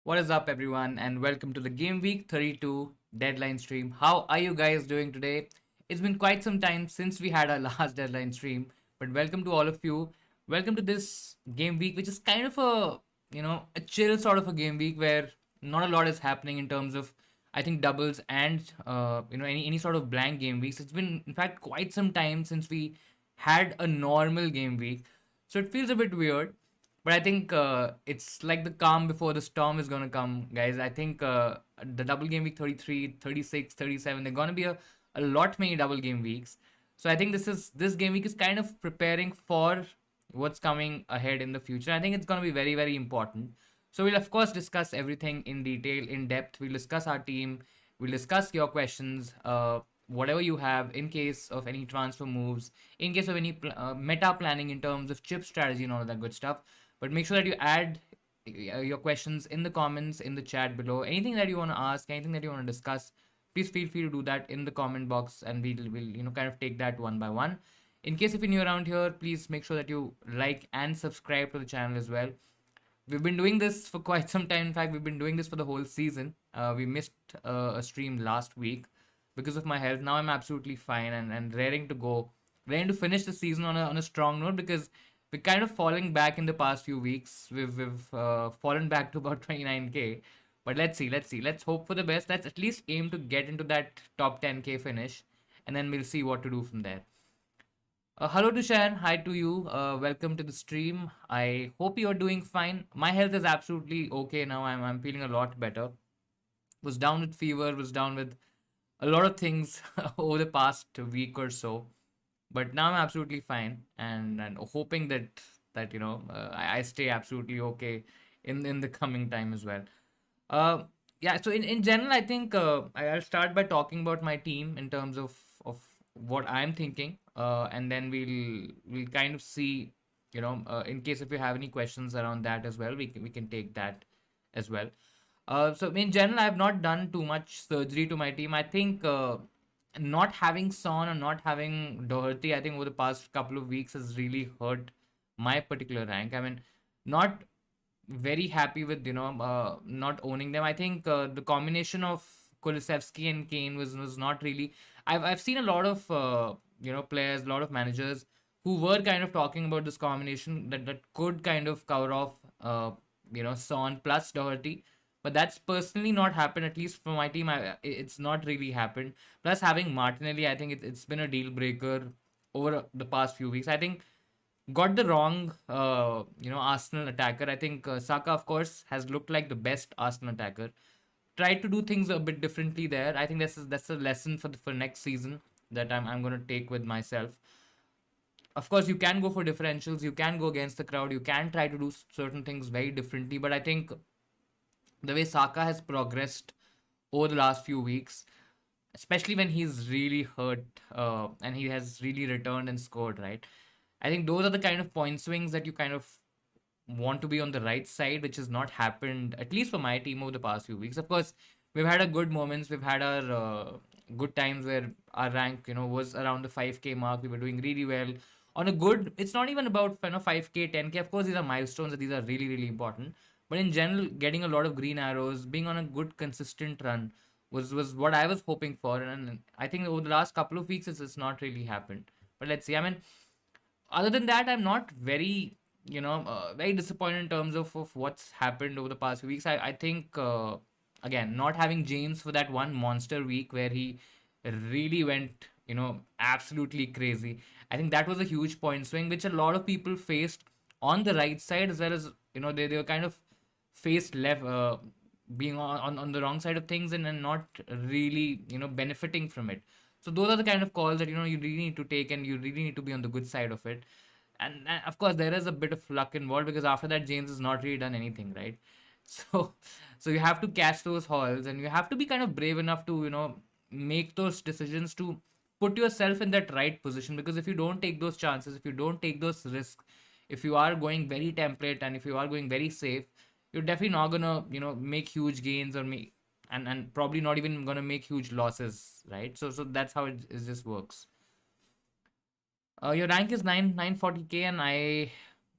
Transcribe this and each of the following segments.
What is up, everyone, and welcome to the Game Week 32 deadline stream. How are you guys doing today? It's been quite some time since we had our last deadline stream, but welcome to all of you. Welcome to this game week, which is kind of a chill sort of a game week where not a lot is happening in terms of, I think, doubles and any sort of blank game weeks. It's been, in fact, quite some time since we had a normal game week, so it feels a bit weird. But I think it's like the calm before the storm is going to come, guys. I think the double game week 33, 36, 37, they're going to be a lot many double game weeks. So I think this game week is kind of preparing for what's coming ahead in the future. I think it's going to be very, very important. So we'll, of course, discuss everything in detail, in depth. We'll discuss our team. We'll discuss your questions, whatever you have in case of any transfer moves, in case of any meta planning in terms of chip strategy and all of that good stuff. But make sure that you add your questions in the comments, in the chat below. Anything that you want to ask, anything that you want to discuss, please feel free to do that in the comment box, and we'll kind of take that one by one. In case if you're new around here, please make sure that you like and subscribe to the channel as well. We've been doing this for quite some time. In fact, we've been doing this for the whole season. We missed a stream last week because of my health. Now I'm absolutely fine and raring to finish the season on a strong note, because we're kind of falling back in the past few weeks. We've fallen back to about 29k, but let's see. Let's hope for the best. Let's at least aim to get into that top 10k finish, and then we'll see what to do from there. Hello to Shan. Hi to you. Welcome to the stream. I hope you're doing fine. My health is absolutely okay now. I'm feeling a lot better. Was down with fever. Was down with a lot of things over the past week or so, but now I'm absolutely fine, and hoping that I stay absolutely okay in the coming time as well. Yeah, so in general, I think I'll start by talking about my team in terms of what I'm thinking, and then we'll kind of see, in case if you have any questions around that as well, we can take that as well. So in general, I have not done too much surgery to my team. I think not having Son or not having Doherty, I think over the past couple of weeks has really hurt my particular rank. I mean, not very happy with not owning them. I think the combination of Kulusevski and Kane was not really. I've seen a lot of players, a lot of managers who were kind of talking about this combination that could kind of cover off Son plus Doherty. But that's personally not happened, at least for my team. It's not really happened. Plus, having Martinelli, I think it's been a deal breaker over the past few weeks. I think got the wrong, Arsenal attacker. I think Saka, of course, has looked like the best Arsenal attacker. Tried to do things a bit differently there. I think that's a lesson for next season that I'm going to take with myself. Of course, you can go for differentials. You can go against the crowd. You can try to do certain things very differently. But I think the way Saka has progressed over the last few weeks, especially when he's really hurt and he has really returned and scored, right? I think those are the kind of point swings that you kind of want to be on the right side, which has not happened, at least for my team, over the past few weeks. Of course, we've had our good moments. We've had our good times where our rank, was around the 5K mark. We were doing really well. On a good, it's not even about 5K, 10K. Of course, these are milestones. These are really, really important. But in general, getting a lot of green arrows, being on a good, consistent run was what I was hoping for. And I think over the last couple of weeks, it's not really happened. But let's see. I mean, other than that, I'm not very, very disappointed in terms of what's happened over the past few weeks. I think, again, not having James for that one monster week where he really went, absolutely crazy. I think that was a huge point swing, which a lot of people faced on the right side, as well as, they were kind of faced left, being on the wrong side of things, and not really, benefiting from it. So those are the kind of calls that, you really need to take, and you really need to be on the good side of it. And of course, there is a bit of luck involved, because after that, James has not really done anything, right? So, so you have to catch those halls, and you have to be kind of brave enough to, make those decisions to put yourself in that right position. Because if you don't take those chances, if you don't take those risks, if you are going very template, and if you are going very safe, you're definitely not gonna, make huge gains, or make, and probably not even gonna make huge losses, right? So that's how it just works. Your rank is 940K, and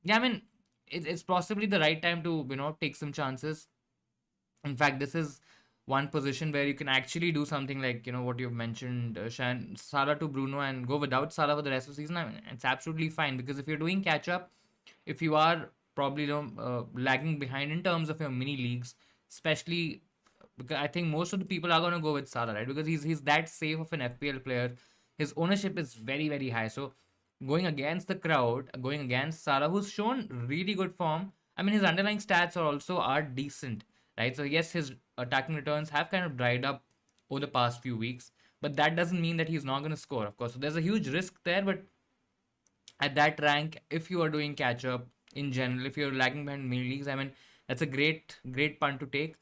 yeah, I mean, it's possibly the right time to, take some chances. In fact, this is one position where you can actually do something like, what you've mentioned, Salah to Bruno, and go without Salah for the rest of the season. I mean, it's absolutely fine, because if you're doing catch up, if you are probably, lagging behind in terms of your mini leagues, especially because I think most of the people are going to go with Salah, right? Because he's that safe of an FPL player. His ownership is very, very high. So going against the crowd, going against Salah, who's shown really good form. I mean, his underlying stats are decent, right? So yes, his attacking returns have kind of dried up over the past few weeks, but that doesn't mean that he's not going to score, of course. So there's a huge risk there, but at that rank, if you are doing catch up in general, if you're lagging behind mini leagues, I mean, that's a great punt to take.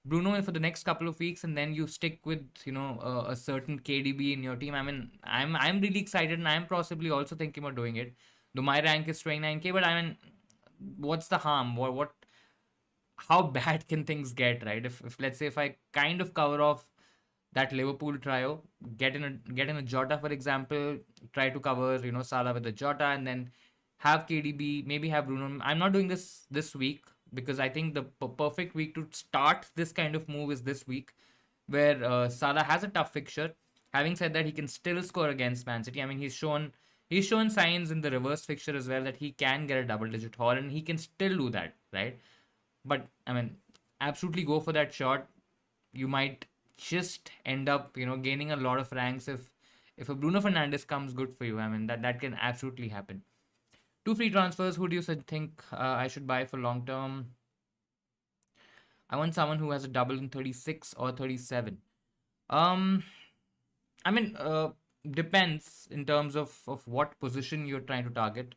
Bruno for the next couple of weeks, and then you stick with, a certain KDB in your team. I mean, I'm really excited, and I'm possibly also thinking about doing it. Though my rank is 29K, but I mean, what's the harm? What how bad can things get, right? If let's say if I kind of cover off that Liverpool trio, get in a Jota, for example, try to cover, Salah with the Jota, and then have KDB, maybe have Bruno. I'm not doing this week, because I think the perfect week to start this kind of move is this week, where Salah has a tough fixture. Having said that, he can still score against Man City. I mean, he's shown signs in the reverse fixture as well that he can get a double-digit haul, and he can still do that, right? But I mean, absolutely go for that shot. You might just end up, gaining a lot of ranks if a Bruno Fernandes comes good for you. I mean, that can absolutely happen. Two free transfers. Who do you think I should buy for long term? I want someone who has a double in 36 or 37. Um, I mean, depends in terms of what position you're trying to target.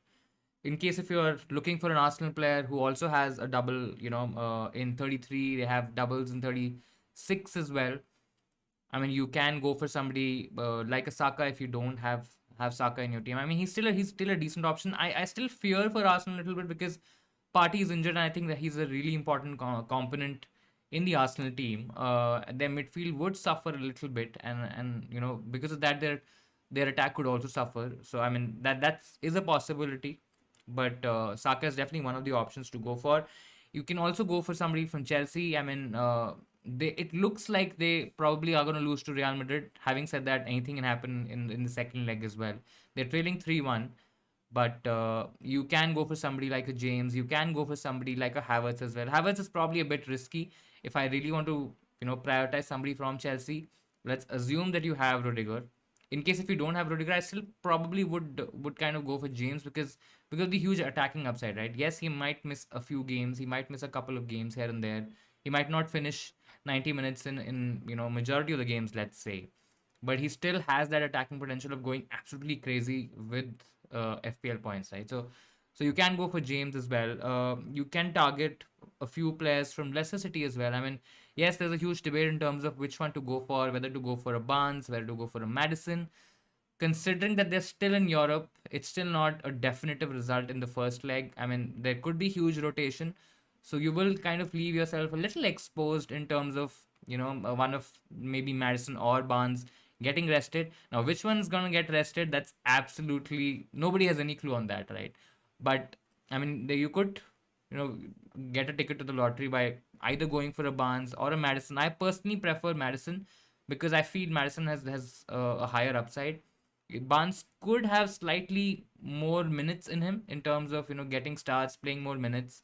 In case if you're looking for an Arsenal player who also has a double, in 33, they have doubles in 36 as well. I mean, you can go for somebody like a Saka if you don't have Saka in your team. I mean, he's still a decent option. I still fear for Arsenal a little bit, because Partey is injured, and I think that he's a really important component in the Arsenal team. Their midfield would suffer a little bit, and because of that, their attack could also suffer. So I mean, that is a possibility, but Saka is definitely one of the options to go for. You can also go for somebody from Chelsea. I mean, it looks like they probably are going to lose to Real Madrid. Having said that, anything can happen in the second leg as well. They're trailing 3-1, but you can go for somebody like a James. You can go for somebody like a Havertz as well. Havertz is probably a bit risky. If I really want to, prioritize somebody from Chelsea, let's assume that you have Rudiger. In case if you don't have Rudiger, I still probably would kind of go for James, because of the huge attacking upside, right? Yes, he might miss a few games. He might miss a couple of games here and there. He might not finish 90 minutes in majority of the games, let's say, but he still has that attacking potential of going absolutely crazy with FPL points, right? So you can go for James as well. You can target a few players from Leicester City as well. I mean, yes, there's a huge debate in terms of which one to go for, whether to go for a Barnes, whether to go for a Madison. considering that they're still in Europe, it's still not a definitive result in the first leg. I mean, there could be huge rotation, so you will kind of leave yourself a little exposed in terms of one of maybe Madison or Barnes getting rested. Now, which one's gonna get rested? That's absolutely nobody has any clue on that, right? But I mean, you could you know get a ticket to the lottery by either going for a Barnes or a Madison. I personally prefer Madison because I feel Madison has a higher upside. Barnes could have slightly more minutes in him in terms of getting starts, playing more minutes.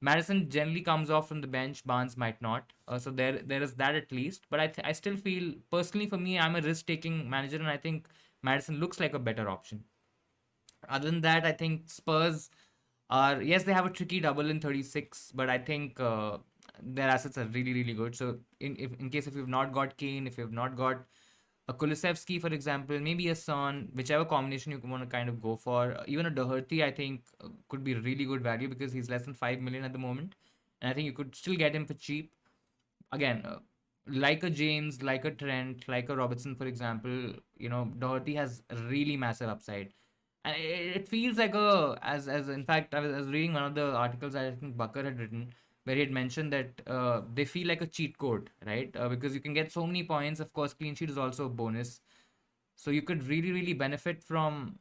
Madison generally comes off from the bench. Barnes might not. So there is that at least. But I still feel personally for me, I'm a risk taking manager, and I think Madison looks like a better option. Other than that, I think Spurs are, yes, they have a tricky double in 36, but I think their assets are really really good. So in case if you've not got Kane, if you've not got a Kulusevski, for example, maybe a Son, whichever combination you want to kind of go for. Even a Doherty, I think, could be really good value because he's less than 5 million at the moment. And I think you could still get him for cheap. Again, like a James, like a Trent, like a Robertson, for example, Doherty has a really massive upside. And it feels like as in fact, I was reading one of the articles that I think Bucker had written where he had mentioned that they feel like a cheat code, right? Because you can get so many points. Of course, clean sheet is also a bonus. So you could really, really benefit from,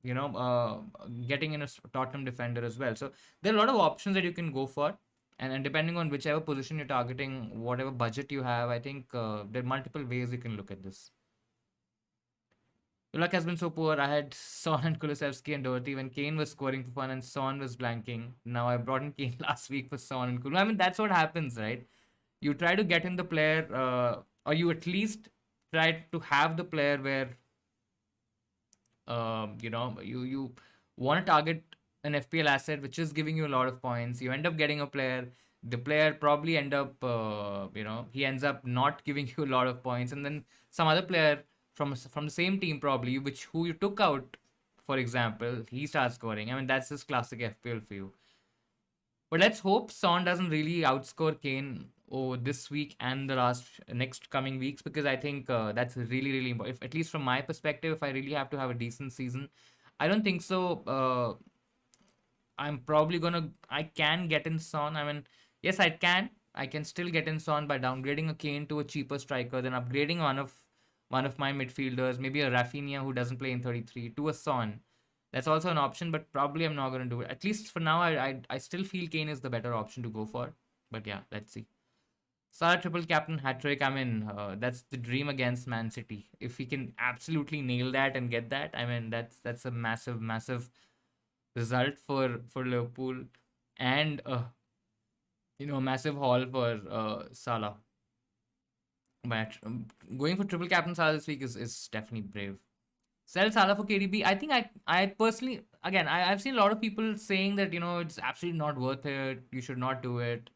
getting in a Tottenham defender as well. So there are a lot of options that you can go for. And depending on whichever position you're targeting, whatever budget you have, I think there are multiple ways you can look at this. Your luck has been so poor. I had Son and Kulusevski and Doherty when Kane was scoring for fun and Son was blanking. Now I brought in Kane last week for Son and Kulu. I mean, that's what happens, right? You try to get in the player, or you at least try to have the player where, you want to target an FPL asset which is giving you a lot of points. You end up getting a player. The player probably he ends up not giving you a lot of points, and then some other player from the same team probably who you took out, for example, he starts scoring. I mean, that's just classic FPL for you. But let's hope Son doesn't really outscore Kane this week and the next coming weeks, because I think that's really really important. If, at least from my perspective, if I really have to have a decent season, I don't think so. I can get in Son. I mean, yes, I can. I can still get in Son by downgrading a Kane to a cheaper striker, then upgrading one of my midfielders, maybe a Rafinha who doesn't play in 33, to a Son. That's also an option, but probably I'm not going to do it. At least for now, I still feel Kane is the better option to go for. But yeah, let's see. Salah triple captain hat trick. I mean, that's the dream against Man City. If he can absolutely nail that and get that, I mean, that's a massive, massive result for Liverpool, and a massive haul for Salah. But going for triple captain Salah this week is definitely brave. Sell Salah for KDB. I think I personally, again, I've seen a lot of people saying that it's absolutely not worth it. You should not do it.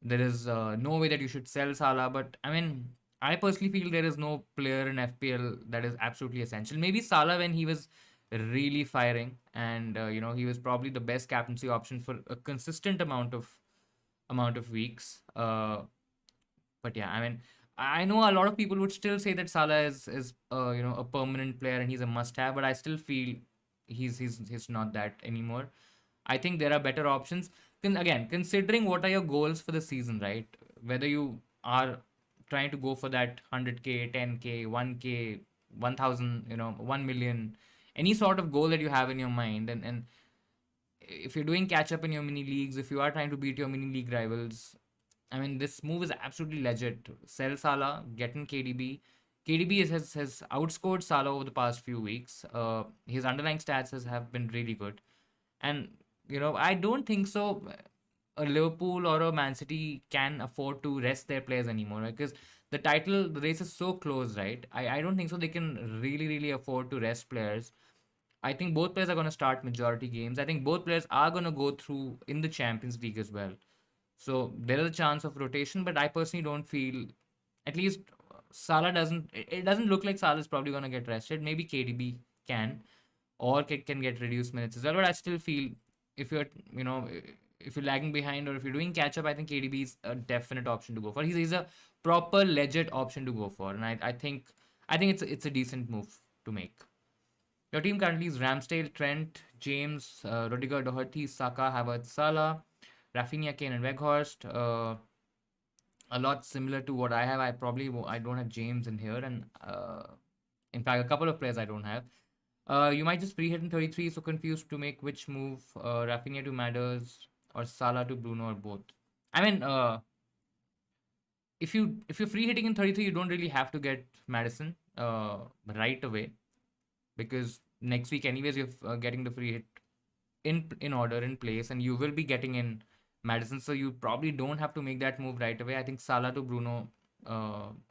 There is no way that you should sell Salah. But I mean, I personally feel there is no player in FPL that is absolutely essential. Maybe Salah when he was really firing, and he was probably the best captaincy option for a consistent amount of weeks. But yeah, I mean, I know a lot of people would still say that Salah is a permanent player and he's a must-have, but I still feel he's not that anymore. I think there are better options. Again, considering what are your goals for the season, right? Whether you are trying to go for that 100k, 10k, 1k, 1000, 1 million, any sort of goal that you have in your mind, and if you're doing catch up in your mini leagues, if you are trying to beat your mini league rivals, I mean, this move is absolutely legit. Sell Salah, get in KDB. KDB has outscored Salah over the past few weeks. His underlying stats have been really good. And, I don't think so. A Liverpool or a Man City can afford to rest their players anymore, right? Because the race is so close, right? I don't think so. They can really, really afford to rest players. I think both players are going to start majority games. I think both players are going to go through in the Champions League as well. So there is a chance of rotation, but I personally don't feel, at least Salah doesn't, it doesn't look like Salah is probably going to get rested. Maybe KDB can, or can get reduced minutes as well. But I still feel if you're, if you're lagging behind or if you're doing catch up, I think KDB is a definite option to go for. He's a proper legit option to go for. And I think it's a decent move. to make. Your team currently is Ramsdale, Trent, James, Rudiger, Doherty, Saka, Havertz, Salah, Rafinha, Kane, and Weghorst. A lot similar to what I have. I don't have James in here, and in fact, a couple of players I don't have. You might just free hit in 33, so confused to make which move, Rafinha to Matters or Salah to Bruno or both. I mean, if you're free hitting in 33, you don't really have to get Madison right away, because next week anyways you're getting the free hit in order in place, and you will be getting in Madison, so you probably don't have to make that move right away. I think Salah to Bruno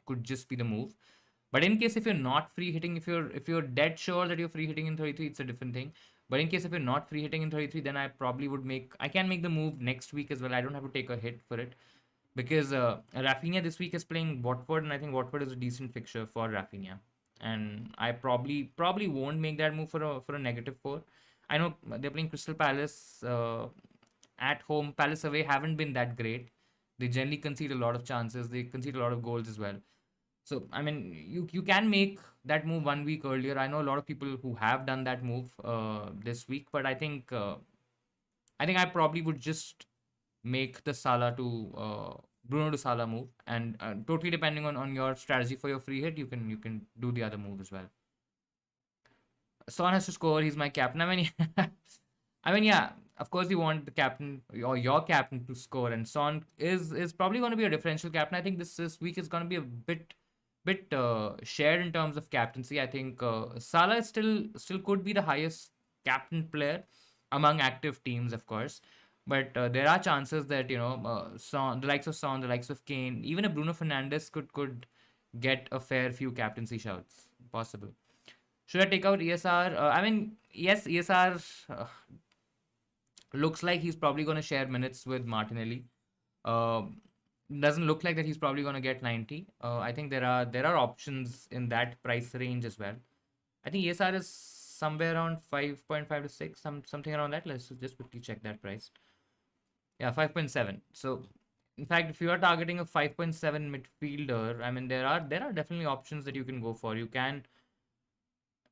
could just be the move. But in case if you're not free hitting, if you're dead sure that you're free hitting in 33, it's a different thing. But in case if you're not free hitting in 33, then I can make the move next week as well. I don't have to take a hit for it, because Rafinha this week is playing Watford, and I think Watford is a decent fixture for Rafinha. And I probably won't make that move for a -4. I know they're playing Crystal Palace at home. Palace away haven't been that great. They generally concede a lot of chances. They concede a lot of goals as well. So I mean, you can make that move 1 week earlier. I know a lot of people who have done that move this week, but I think I probably would just make the Salah to Bruno to Salah move, and totally depending on your strategy for your free hit, you can do the other move as well. Son has to score. He's my captain. I mean, I mean, yeah. Of course, you want the captain or your captain to score, and Son is probably going to be a differential captain. I think this week is going to be a bit shared in terms of captaincy. I think Salah still could be the highest captain player among active teams, of course. But there are chances that Son, the likes of Son, the likes of Kane, even a Bruno Fernandes could get a fair few captaincy shouts. Possible. Should I take out ESR? I mean, yes, ESR looks like he's probably going to share minutes with Martinelli. Uh, doesn't look like that he's probably going to get 90. I think there are options in that price range as well. I think ESR is somewhere around 5.5 to 6, something around that. Let's just quickly check that price. Yeah, 5.7. So, in fact, if you are targeting a 5.7 midfielder, I mean, there are definitely options that you can go for.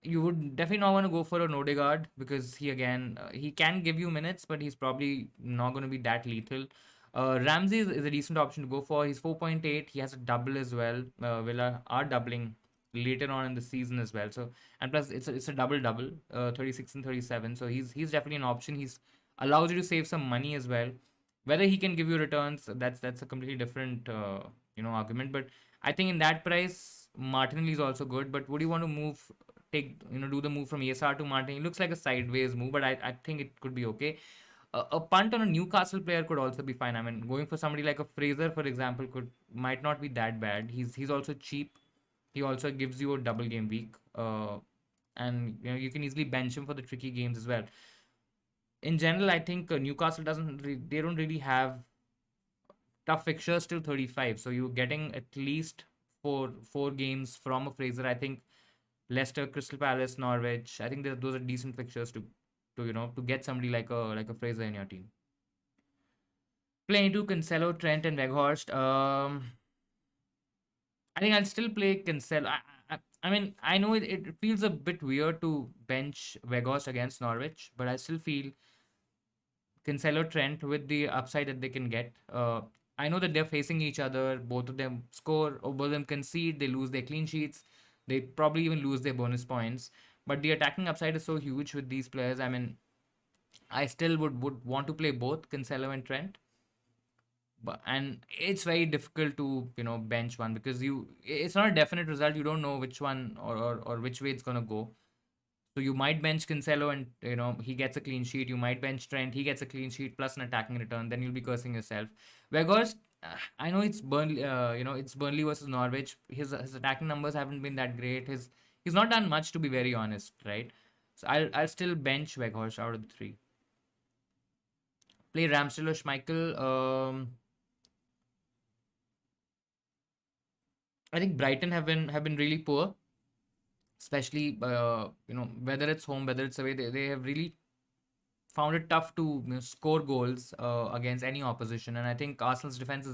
You would definitely not want to go for an Odegaard, because he can give you minutes, but he's probably not going to be that lethal. Ramsey is a decent option to go for. He's 4.8. He has a double as well. Villa are doubling later on in the season as well. So, and plus it's a double, 36 and 37. So he's definitely an option. He's allows you to save some money as well. Whether he can give you returns, that's a completely different argument. But I think in that price, Martinelli is also good. But would you want to do the move from ESR to Martinelli? It looks like a sideways move, but I think it could be okay. A punt on a Newcastle player could also be fine. I mean, going for somebody like a Fraser, for example, might not be that bad. He's also cheap. He also gives you a double game week, and you can easily bench him for the tricky games as well. In general, I think Newcastle they don't really have tough fixtures till 35. So you're getting at least four games from a Fraser. I think Leicester, Crystal Palace, Norwich. I think those are decent fixtures to get somebody like a Fraser in your team. Play into Cancelo, Trent, and Weghorst. I think I'll still play Cancelo. I mean, I know it feels a bit weird to bench Weghorst against Norwich, but I still feel Cancelo, Trent, with the upside that they can get. I know that they're facing each other. Both of them score, or both of them concede. They lose their clean sheets. They probably even lose their bonus points. But the attacking upside is so huge with these players. I mean, I still would want to play both Cancelo and Trent. And it's very difficult to bench one, because it's not a definite result. You don't know which one or which way it's gonna go. So you might bench Cancelo and he gets a clean sheet. You might bench Trent, he gets a clean sheet plus an attacking return. Then you'll be cursing yourself. Weghorst, I know it's Burnley. It's Burnley versus Norwich. His attacking numbers haven't been that great. He's not done much, to be very honest, right? So I'll still bench Weghorst out of the three. Play Ramsdale or Schmeichel. I think Brighton have been really poor, especially whether it's home, whether it's away. They have really found it tough to score goals against any opposition. And I think Arsenal's defense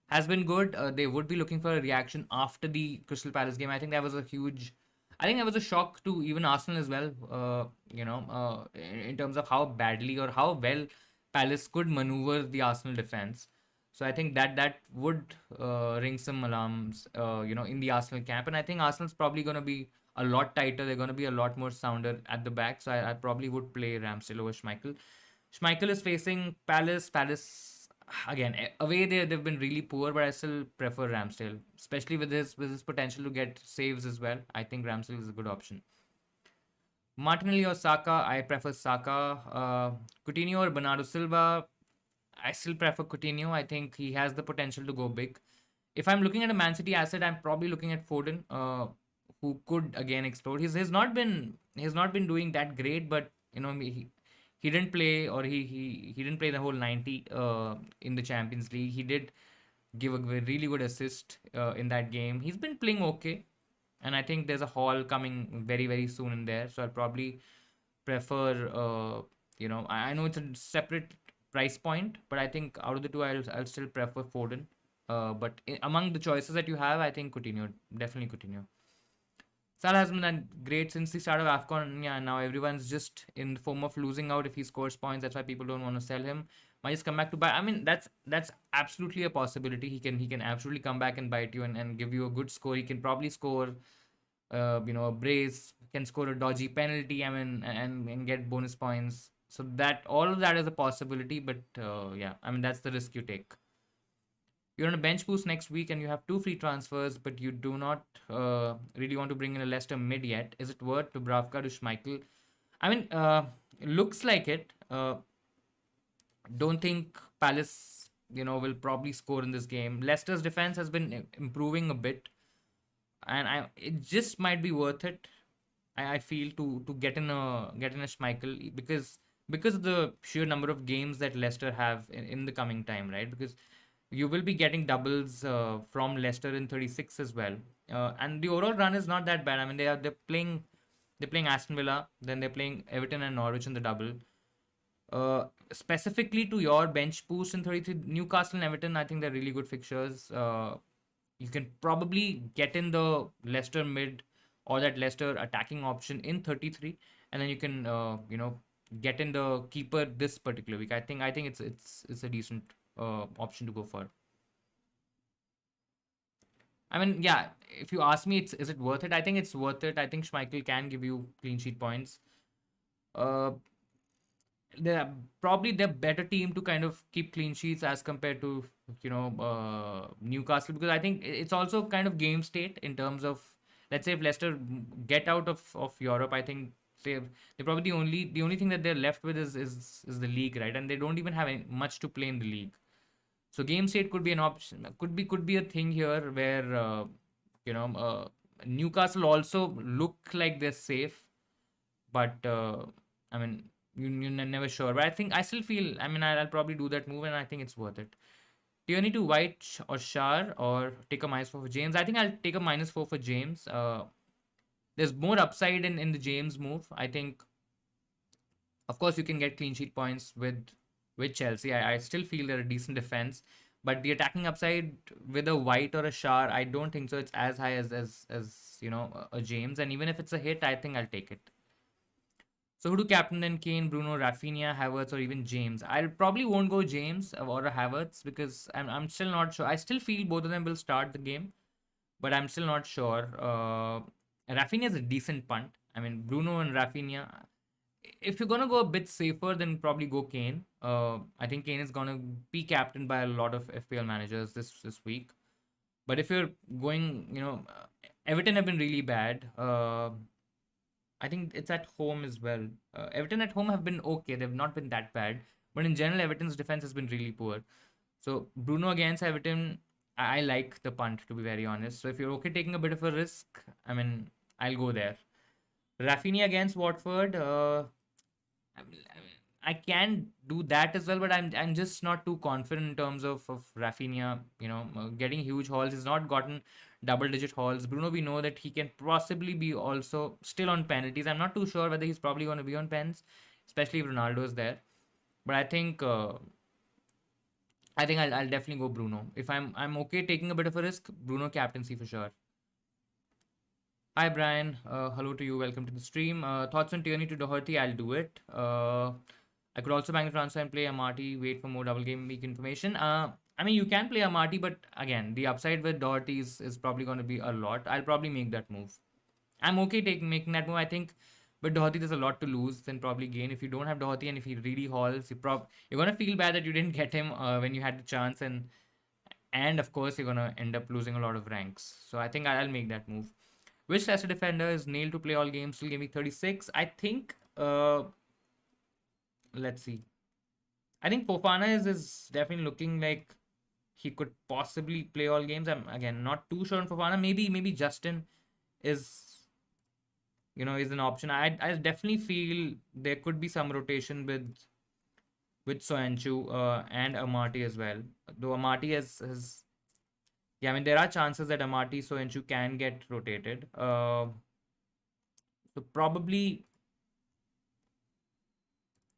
has been good. They would be looking for a reaction after the Crystal Palace game. I think that was a huge I think it was a shock to even Arsenal as well. In terms of how badly or how well Palace could maneuver the Arsenal defense. So I think that would ring some alarms, in the Arsenal camp. And I think Arsenal's probably going to be a lot tighter. They're going to be a lot more sounder at the back. So I probably would play Ramsdale over Schmeichel. Schmeichel is facing Palace. Palace again away they've been really poor, but I still prefer Ramsdale, especially with his potential to get saves as well. I think Ramsdale is a good option. Martinelli or Saka, I prefer Saka. Coutinho or Bernardo Silva, I still prefer Coutinho. I think he has the potential to go big. If I'm looking at a Man City asset, I'm probably looking at Foden, who could again explode. He's not been doing that great, but he didn't play, or he didn't play the whole 90 in the Champions League. He did give a really good assist in that game. He's been playing okay, and I think there's a haul coming very very soon in there. So I'll probably prefer. I know it's a separate price point, but I think out of the two, I'll still prefer Foden. But among the choices that you have, I think Coutinho, definitely Coutinho. Salah has been great since the start of AFCON. Yeah, now everyone's just in the form of losing out if he scores points. That's why people don't want to sell him. Might just come back to buy. I mean, that's absolutely a possibility. He can absolutely come back and bite you and give you a good score. He can probably score, a brace. Can score a dodgy penalty. I mean, and get bonus points. So that all of that is a possibility. But yeah, I mean that's the risk you take. You're on a bench boost next week and you have two free transfers, but you do not really want to bring in a Leicester mid yet. Is it worth Dubravka to Schmeichel? I mean, looks like it. Don't think Palace, will probably score in this game. Leicester's defense has been improving a bit, and it just might be worth it. I feel to get in a Schmeichel because of the sheer number of games that Leicester have in the coming time, right? Because you will be getting doubles from Leicester in 36 as well, and the overall run is not that bad. I mean, they're playing Aston Villa, then they're playing Everton and Norwich in the double. Specifically to your bench boost in 33, Newcastle and Everton, I think they're really good fixtures. You can probably get in the Leicester mid or that Leicester attacking option in 33, and then you can get in the keeper this particular week. I think it's a decent option to go for. I mean, yeah, if you ask me, is it worth it? I think it's worth it. I think Schmeichel can give you clean sheet points. Uh, they're probably the better team to kind of keep clean sheets as compared to Newcastle, because I think it's also kind of game state in terms of, let's say if Leicester get out of Europe, I think they're probably the only thing that they're left with is the league, right? And they don't even have much to play in the league. So game state could be an option. Could be a thing here where Newcastle also look like they're safe, but I mean you're never sure. But I still feel. I mean, I'll probably do that move, and I think it's worth it. Tierney to White or Shar, or take a -4 for James. I think I'll take a -4 for James. There's more upside in the James move. I think, of course, you can get clean sheet points with Chelsea. I still feel they're a decent defense, but the attacking upside with a White or a Shar, I don't think so. It's as high as a James, and even if it's a hit, I think I'll take it. So who do captain then? Kane, Bruno, Rafinha, Havertz, or even James? I'll probably won't go James or a Havertz because I'm still not sure. I still feel both of them will start the game, but I'm still not sure. Rafinha is a decent punt. I mean, Bruno and Rafinha. If you're gonna go a bit safer, then probably go Kane. I think Kane is gonna be captained by a lot of FPL managers this week. But if you're going, Everton have been really bad. I think it's at home as well. Everton at home have been okay. They've not been that bad. But in general, Everton's defense has been really poor. So Bruno against Everton, I like the punt, to be very honest. So if you're okay taking a bit of a risk, I mean, I'll go there. Rafinha against Watford, I can do that as well, but I'm just not too confident in terms of Rafinha, getting huge hauls. He's not gotten double digit hauls. Bruno, we know that he can possibly be also still on penalties. I'm not too sure whether he's probably going to be on pens, especially if Ronaldo is there. But I think I'll definitely go Bruno. If I'm okay taking a bit of a risk, Bruno captaincy for sure. Hi, Brian. Hello to you. Welcome to the stream. Thoughts on Tierney to Doherty? I'll do it. I could also bank the transfer and play Amati. Wait for more double game week information. I mean, you can play Amati, but again, the upside with Doherty is probably going to be a lot. I'll probably make that move. I'm okay taking making that move. I think with Doherty, there's a lot to lose than probably gain. If you don't have Doherty and if he really hauls, you're gonna feel bad that you didn't get him when you had the chance, and of course you're gonna end up losing a lot of ranks. So I think I'll make that move. Which Leicester defender is nailed to play all games till game week 36? I think. Let's see. I think Fofana is definitely looking like he could possibly play all games. I'm again not too sure on Fofana. Maybe Justin is is an option. I definitely feel there could be some rotation with Soyuncu and Amati as well. Though Amati has yeah, I mean there are chances that Amati Soyuncu can get rotated. So probably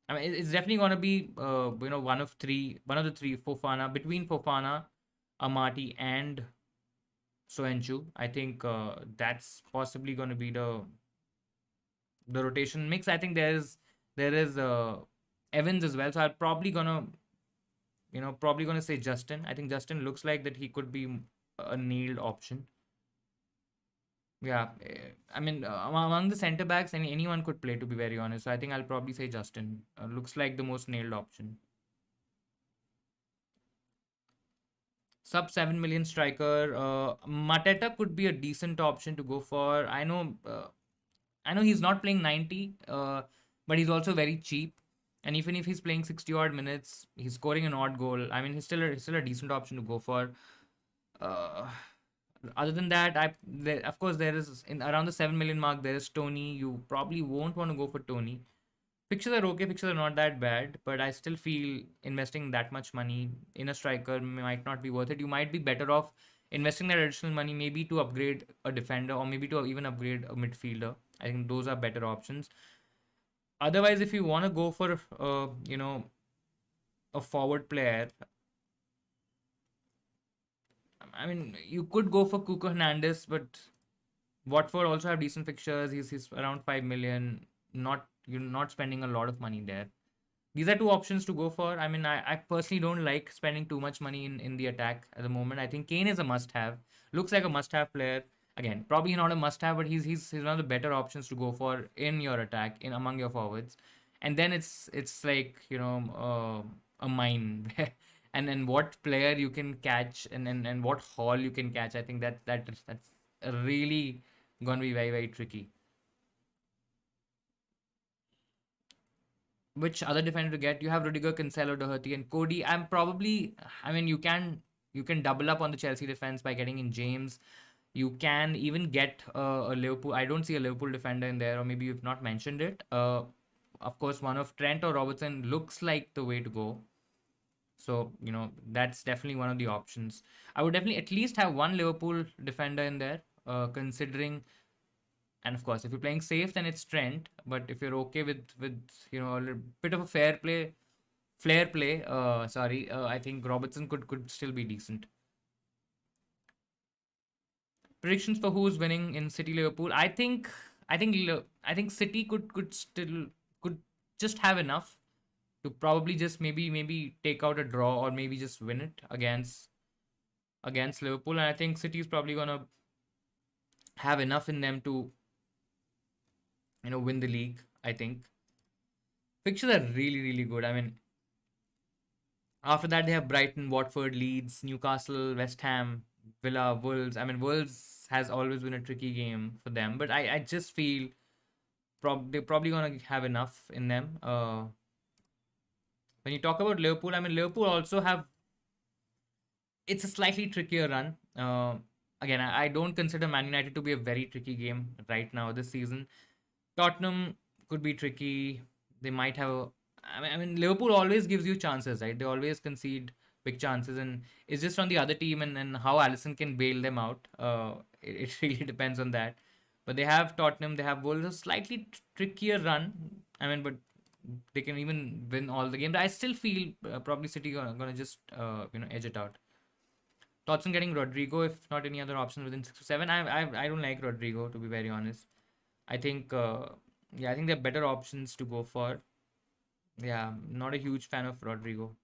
I mean it's definitely gonna be one of the three Fofana between Fofana, Amati and Soyuncu. I think that's possibly gonna be the rotation mix. I think there is Evans as well. So I'm probably gonna say Justin. I think Justin looks like that he could be a nailed option. Yeah, I mean among the centre backs, anyone could play. To be very honest, so I think I'll probably say Justin. Looks like the most nailed option. Sub 7 million striker. Mateta could be a decent option to go for. I know he's not playing 90, but he's also very cheap. And even if he's playing 60 odd minutes, he's scoring an odd goal. I mean, he's still a decent option to go for. Uh, Other than that, of course there is in around the 7 million mark. There is Tony. You probably won't want to go for Tony. Pictures are okay. Pictures are not that bad, but I still feel investing that much money in a striker might not be worth it. You might be better off investing that additional money maybe to upgrade a defender or maybe to even upgrade a midfielder. I think those are better options. Otherwise, if you want to go for a forward player, I mean you could go for Cuco Hernandez, but Watford also have decent fixtures. He's around 5 million. You're not spending a lot of money there. These are two options to go for. I mean, I personally don't like spending too much money in the attack at the moment. I think Kane is a must have. Looks like a must have player. Again, probably not a must have, but he's one of the better options to go for in your attack, in among your forwards. And then it's like, a mine. And what player you can catch and what haul you can catch. I think that's really gonna be very, very tricky. Which other defender to get? You have Rudiger, Cancelo, Doherty, and Cody. I mean, you can double up on the Chelsea defense by getting in James. You can even get a Liverpool. I don't see a Liverpool defender in there, or maybe you've not mentioned it. Of course, one of Trent or Robertson looks like the way to go. So that's definitely one of the options. I would definitely at least have one Liverpool defender in there, considering. And of course, if you're playing safe, then it's Trent. But if you're okay with a little bit of a flair play, sorry, I think Robertson could still be decent. Predictions for who's winning in City Liverpool. I think City could just have enough to probably just maybe take out a draw or maybe just win it against Liverpool. And I think City is probably gonna have enough in them to win the league. I think fixtures are really, really good. I mean, after that they have Brighton, Watford, Leeds, Newcastle, West Ham, Villa, Wolves. I mean, Wolves has always been a tricky game for them, but I just feel they're probably gonna have enough in them. When you talk about Liverpool, I mean Liverpool also have it's a slightly trickier run. Again, I don't consider Man United to be a very tricky game right now this season. Tottenham could be tricky. They might have. I mean, Liverpool always gives you chances, right? They always concede big chances, and it's just on the other team and how Allison can bail them out. It really depends on that. But they have Tottenham, they have Wolves, a slightly trickier run. I mean, but they can even win all the games. I still feel probably City gonna just edge it out. Thoughts on getting Rodrigo if not any other options within 6 to 7? I don't like Rodrigo, to be very honest. I think yeah, I think there are better options to go for. Yeah, not a huge fan of Rodrigo.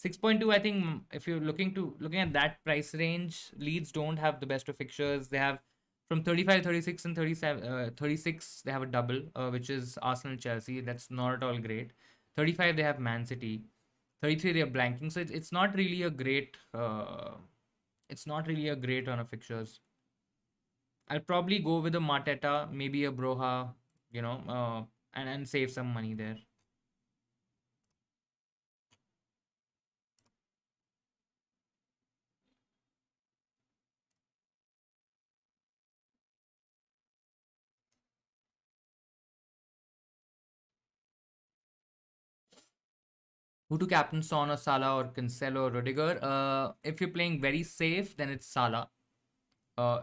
6.2, I think if you're looking at that price range, Leeds don't have the best of fixtures. They have from 35, 36, and 37, 36, they have a double, which is Arsenal Chelsea. That's not at all great. 35, they have Man City. 33, they are blanking. So it's not really a great it's not really a great run of fixtures. I'll probably go with a Mateta, maybe a Broha, and save some money there. Who to captain, Son or Salah or Cancelo or Rudiger? If you're playing very safe, then it's Salah.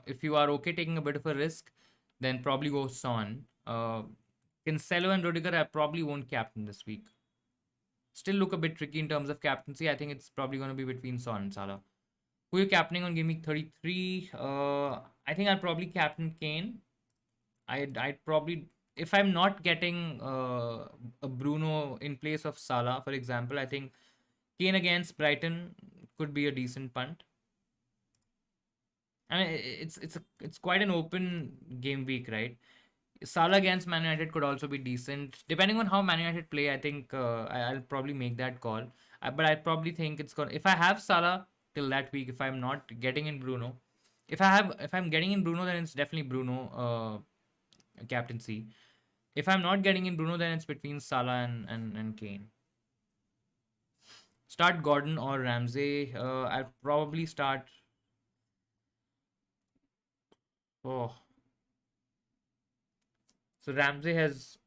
If you are okay taking a bit of a risk, then probably go Son. Cancelo and Rudiger, I probably won't captain this week. Still look a bit tricky in terms of captaincy. I think it's probably going to be between Son and Salah. Who are you captaining on Game Week 33? I think I'll probably captain Kane. I'd probably, if I'm not getting a Bruno in place of Salah, for example, I think Kane against Brighton could be a decent punt. I mean, it's quite an open game week, right? Salah against Man United could also be decent, depending on how Man United play. I think I'll probably make that call, but I probably think it's gonna. If I have Salah till that week, if I'm not getting in Bruno, if I'm getting in Bruno, then it's definitely Bruno captaincy. If I'm not getting in Bruno, then it's between Salah and Kane. Start Gordon or Ramsey. I'll probably start. Oh, so Ramsey has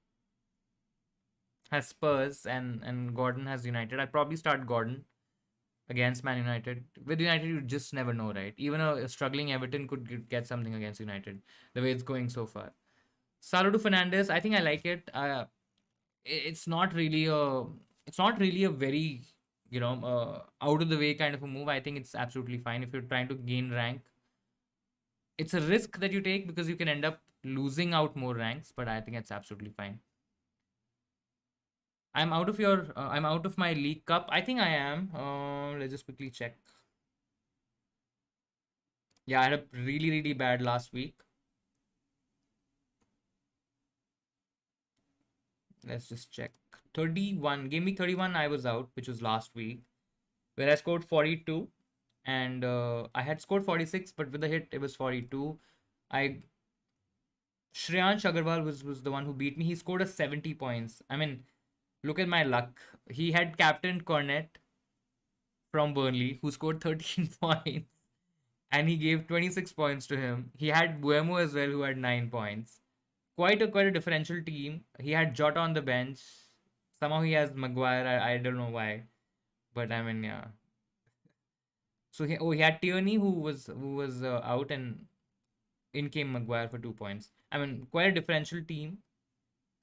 Spurs and Gordon has United. I'd probably start Gordon against Man United. With United, you just never know, right? Even a struggling Everton could get something against United, the way it's going so far. Salah to Fernandez, I think I like it. It's not really a very out of the way kind of a move. I think it's absolutely fine if you're trying to gain rank. It's a risk that you take because you can end up losing out more ranks, but I think it's absolutely fine. I'm out of my League Cup. I think I am. Let's just quickly check. Yeah, I had a really, really bad last week. Let's just check. 31, game week 31, I was out, which was last week, where I scored 42. And I had scored 46, but with the hit, it was 42. I Shreyansh Agarwal was the one who beat me. He scored a 70 points. I mean, look at my luck. He had captain Cornet from Burnley, who scored 13 points, and he gave 26 points to him. He had Buemo as well, who had 9 points. Quite a differential team. He had Jota on the bench. Somehow he has Maguire. I don't know why, but I mean, yeah. So he had Tierney who was out, and in came Maguire for 2 points. I mean, quite a differential team.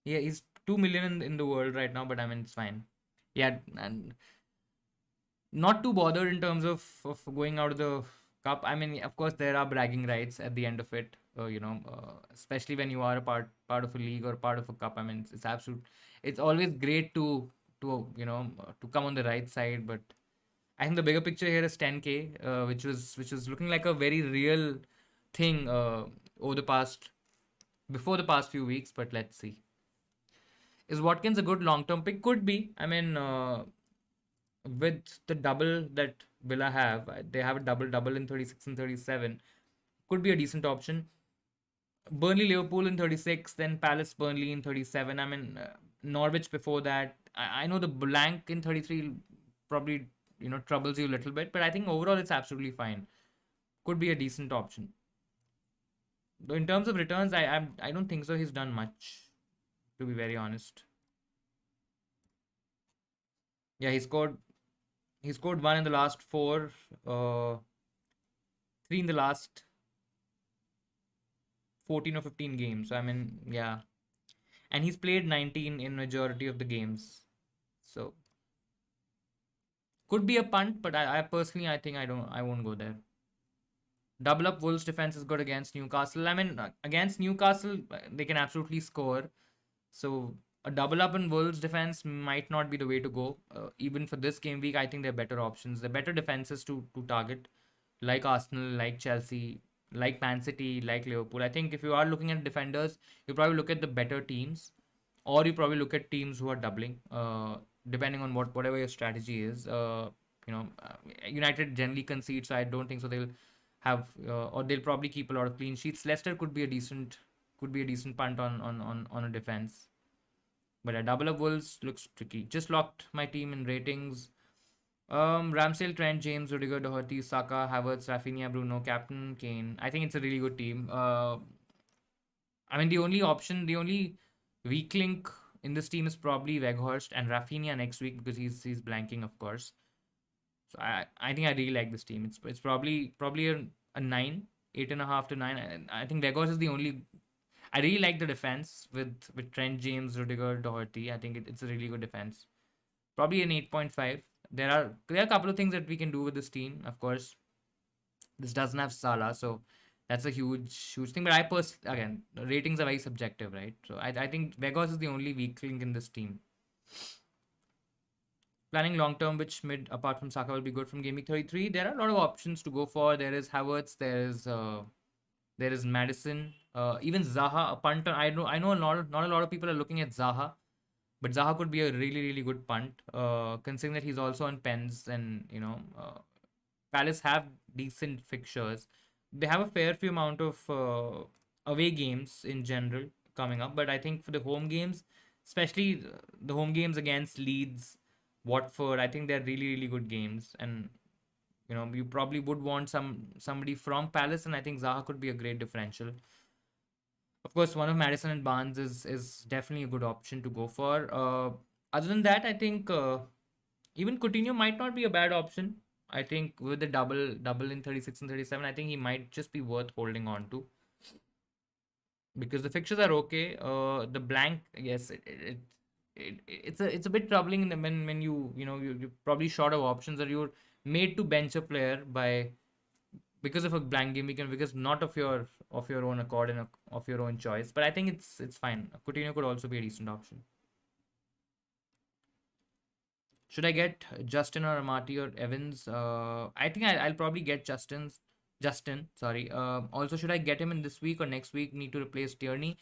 Yeah, he's 2 million in the world right now, but I mean it's fine. Yeah, and not too bothered in terms of going out of the cup. I mean, of course, there are bragging rights at the end of it. Especially when you are a part of a league or part of a cup. I mean, it's absolute. It's always great to come on the right side, but I think the bigger picture here is 10K, which was looking like a very real thing over the past before the past few weeks. But let's see. Is Watkins a good long term pick? Could be. I mean, with the double that Villa have, they have a double in 36 and 37. Could be a decent option. Burnley Liverpool in 36, then Palace Burnley in 37. I mean, Norwich before that. I know the blank in 33 probably troubles you a little bit, but I think overall it's absolutely fine. Could be a decent option. Though in terms of returns, I don't think so. He's done much, to be very honest. Yeah, he scored one in the last four, three in the last 14 or 15 games. So I mean, yeah, and he's played 19 in majority of the games. So Could be a punt, but I personally I think I won't go there. Double up Wolves defense is good against Newcastle. I mean, against Newcastle, they can absolutely score. So a double up in Wolves defense might not be the way to go. Even for this game week, I think there are better options. There are better defenses to target, like Arsenal, like Chelsea, like Man City, like Liverpool. I think if you are looking at defenders, you probably look at the better teams, or you probably look at teams who are doubling, depending on whatever your strategy is. United generally concede, so I don't think so. They'll have or they'll probably keep a lot of clean sheets. Leicester could be a decent punt on a defense. But a double of Wolves looks tricky. Just locked my team in ratings. Ramsdale, Trent, James, Rudiger, Doherty, Saka, Havertz, Rafinha, Bruno, Captain, Kane. I think it's a really good team. I mean, the only weak link in this team is probably Weghorst and Rafinha next week because he's blanking, of course. So I think I really like this team. It's probably a 9, 8.5 to 9. I think Weghorst is the only. I really like the defense with Trent, James, Rudiger, Doherty. I think it's a really good defense. Probably an 8.5. There are a couple of things that we can do with this team. Of course, this doesn't have Salah, so that's a huge thing. But again, ratings are very subjective, right? So I think Vegas is the only weak link in this team. Planning long term, which mid apart from Saka will be good from Game Week 33. There are a lot of options to go for. There is Havertz. There is Madison. Even Zaha, a punter. I know not a lot of people are looking at Zaha, but Zaha could be a really really good punt. Considering that he's also on pens, and Palace have decent fixtures. They have a fair few amount of away games in general coming up, but I think for the home games, especially the home games against Leeds, Watford, I think they're really really good games, and you probably would want somebody from Palace, and I think Zaha could be a great differential. Of course, one of Madison and Barnes is definitely a good option to go for. Other than that, I think even Coutinho might not be a bad option. I think with the double in 36 and 37, I think he might just be worth holding on to because the fixtures are okay. The blank, yes, it's a bit troubling when you're probably short of options or you're made to bench a player by because of a blank game week and because not of your own accord and of your own choice. But I think it's fine. Coutinho could also be a decent option. Should I get Justin or Amati or Evans? I think I'll probably get Justin. Sorry. Also, should I get him in this week or next week? Need to replace Tierney.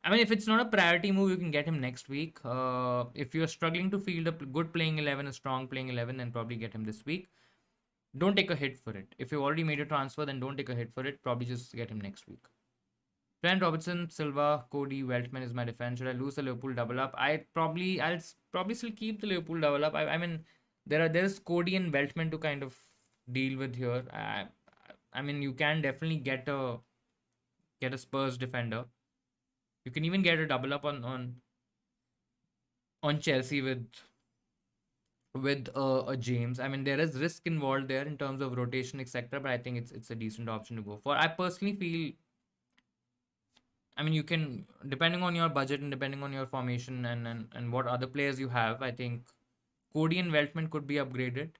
I mean, if it's not a priority move, you can get him next week. If you're struggling to field a good playing 11, a strong playing 11, then probably get him this week. Don't take a hit for it. If you already made a transfer, then don't take a hit for it. Probably just get him next week. Trent Robertson, Silva, Cody, Weltman is my defense. Should I lose the Liverpool double up? I'll probably still keep the Liverpool double up. I mean, there's Cody and Weltman to kind of deal with here. I mean, you can definitely get a Spurs defender. You can even get a double up on Chelsea with a James. I mean, there is risk involved there in terms of rotation, etc. But I think it's a decent option to go for. I personally feel. I mean, you can, depending on your budget and depending on your formation and what other players you have, I think Cody and Weltman could be upgraded,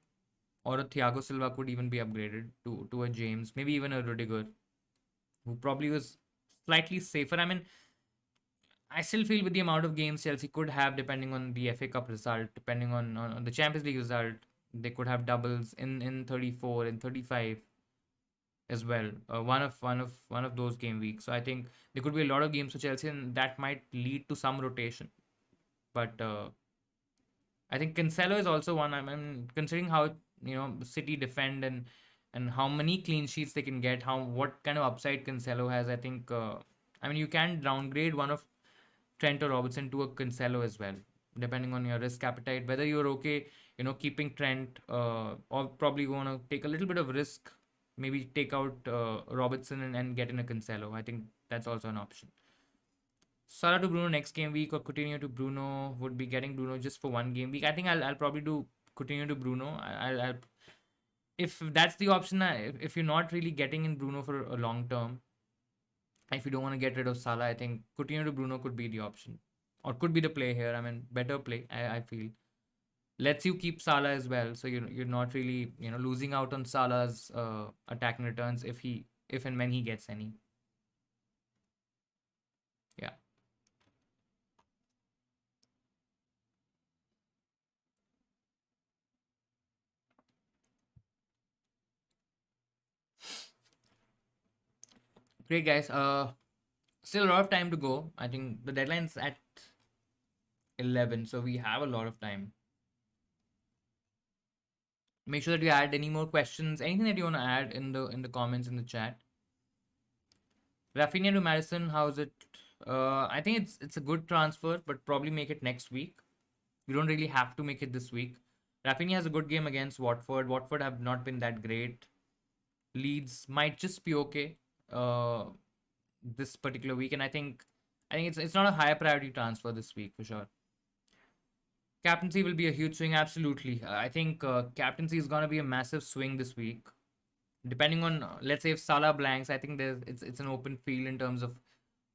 or a Thiago Silva could even be upgraded to a James, maybe even a Rudiger, who probably was slightly safer. I mean, I still feel with the amount of games Chelsea could have, depending on the FA Cup result, depending on the Champions League result, they could have doubles in 34 and 35 as well. One of those game weeks. So I think there could be a lot of games for Chelsea, and that might lead to some rotation. But I think Cancelo is also one. I mean, considering how City defend and how many clean sheets they can get, what kind of upside Cancelo has. I think I mean you can downgrade one of Trent or Robertson to a Cancelo as well, depending on your risk appetite. Whether you're okay, keeping Trent, or probably want to take a little bit of risk, maybe take out Robertson and get in a Cancelo. I think that's also an option. Salah to Bruno next game week or Coutinho to Bruno. Would be getting Bruno just for one game week. I think I'll probably do Coutinho to Bruno. I'll if that's the option. If you're not really getting in Bruno for a long term, if you don't want to get rid of Salah, I think Coutinho to Bruno could be the option or could be the play here. I mean, better play. I feel. lets you keep Salah as well. So you're not really losing out on Salah's attacking returns if and when he gets any. Yeah. Great guys. Still a lot of time to go. I think the deadline's at 11, so we have a lot of time. Make sure that you add any more questions, anything that you want to add in the comments in the chat. Rafinha to Madison, how's it? I think it's a good transfer, but probably make it next week. You don't really have to make it this week. Rafinha has a good game against Watford. Watford have not been that great. Leeds might just be okay this particular week, and I think it's not a high priority transfer this week for sure. Captaincy will be a huge swing, absolutely. I think captaincy is gonna be a massive swing this week. Depending on, let's say if Salah blanks, I think it's an open field in terms of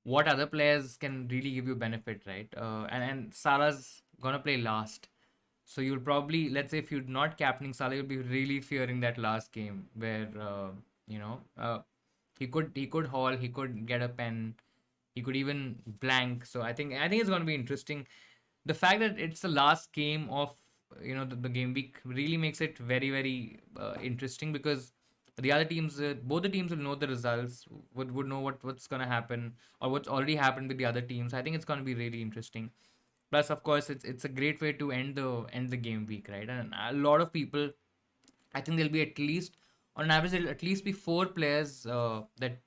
what other players can really give you benefit, right? And Salah's gonna play last, so you'll probably, let's say if you're not captaining Salah, you'll be really fearing that last game where you know uh, he could haul, he could get a pen, he could even blank. So I think it's gonna be interesting. The fact that it's the last game of the game week really makes it very very interesting, because the other teams, both the teams will know the results, would know what's gonna happen or what's already happened with the other teams. I think it's gonna be really interesting. Plus, of course, it's a great way to end the game week, right? And a lot of people, I think there'll be at least, on an average, there'll at least be four players that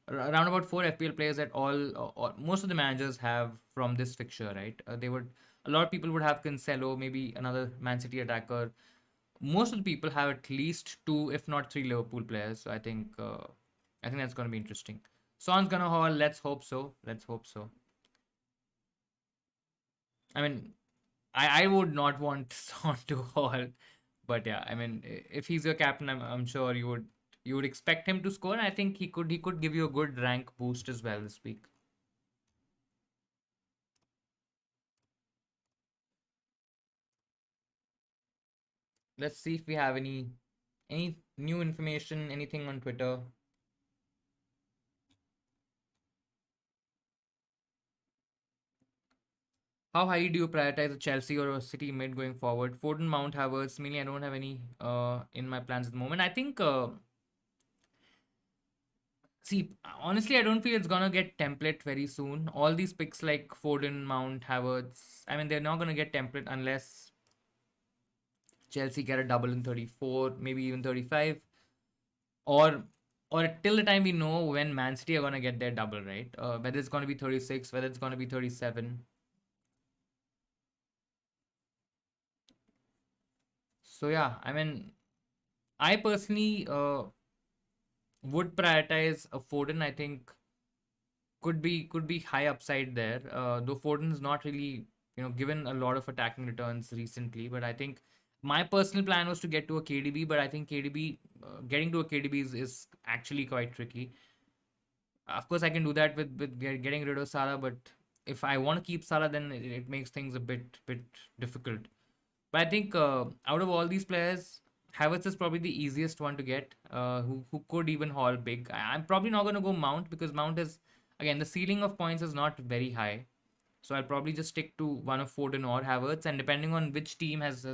around about four FPL players that or most of the managers have from this fixture, right? They would A lot of people would have Cancelo, maybe another Man City attacker. Most of the people have at least two, if not three, Liverpool players. So I think that's going to be interesting. Son's gonna haul. Let's hope so. Let's hope so. I mean, I would not want Son to haul, but yeah, I mean, if he's your captain, I'm sure you would expect him to score. And I think he could give you a good rank boost as well this week. Let's see if we have any new information, anything on Twitter. How high do you prioritize a Chelsea or a City mid going forward? Foden, Mount, Havertz. Mainly, I don't have any in my plans at the moment. I think see, honestly, I don't feel it's gonna get template very soon. All these picks like Foden, Mount, Havertz, I mean, they're not gonna get template unless Chelsea get a double in 34, maybe even 35, or till the time we know when Man City are gonna get their double, right? Whether it's gonna be 36, whether it's gonna be 37. So yeah, I mean, I personally would prioritize a Foden. I think could be high upside there. Though Foden's not really given a lot of attacking returns recently, but I think my personal plan was to get to a KDB, but I think KDB getting to a KDB is actually quite tricky. Of course, I can do that with getting rid of Salah, but if I want to keep Salah, then it makes things a bit difficult. But I think out of all these players, Havertz is probably the easiest one to get, who could even haul big. I'm probably not going to go Mount, because Mount is, again, the ceiling of points is not very high. So I'll probably just stick to one of Foden or Havertz, and depending on which team has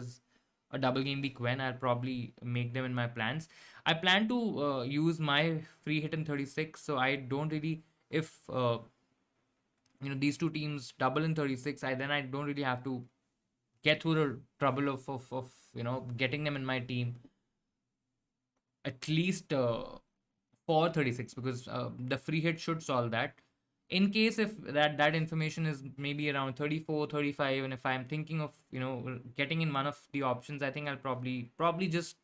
a double game week when, I'll probably make them in my plans. I plan to use my free hit in 36, so I don't really, if these two teams double in 36, I don't really have to get through the trouble of getting them in my team at least for 36, because the free hit should solve that. In case if that information is maybe around 34, 35, and if I'm thinking of getting in one of the options, I think I'll probably just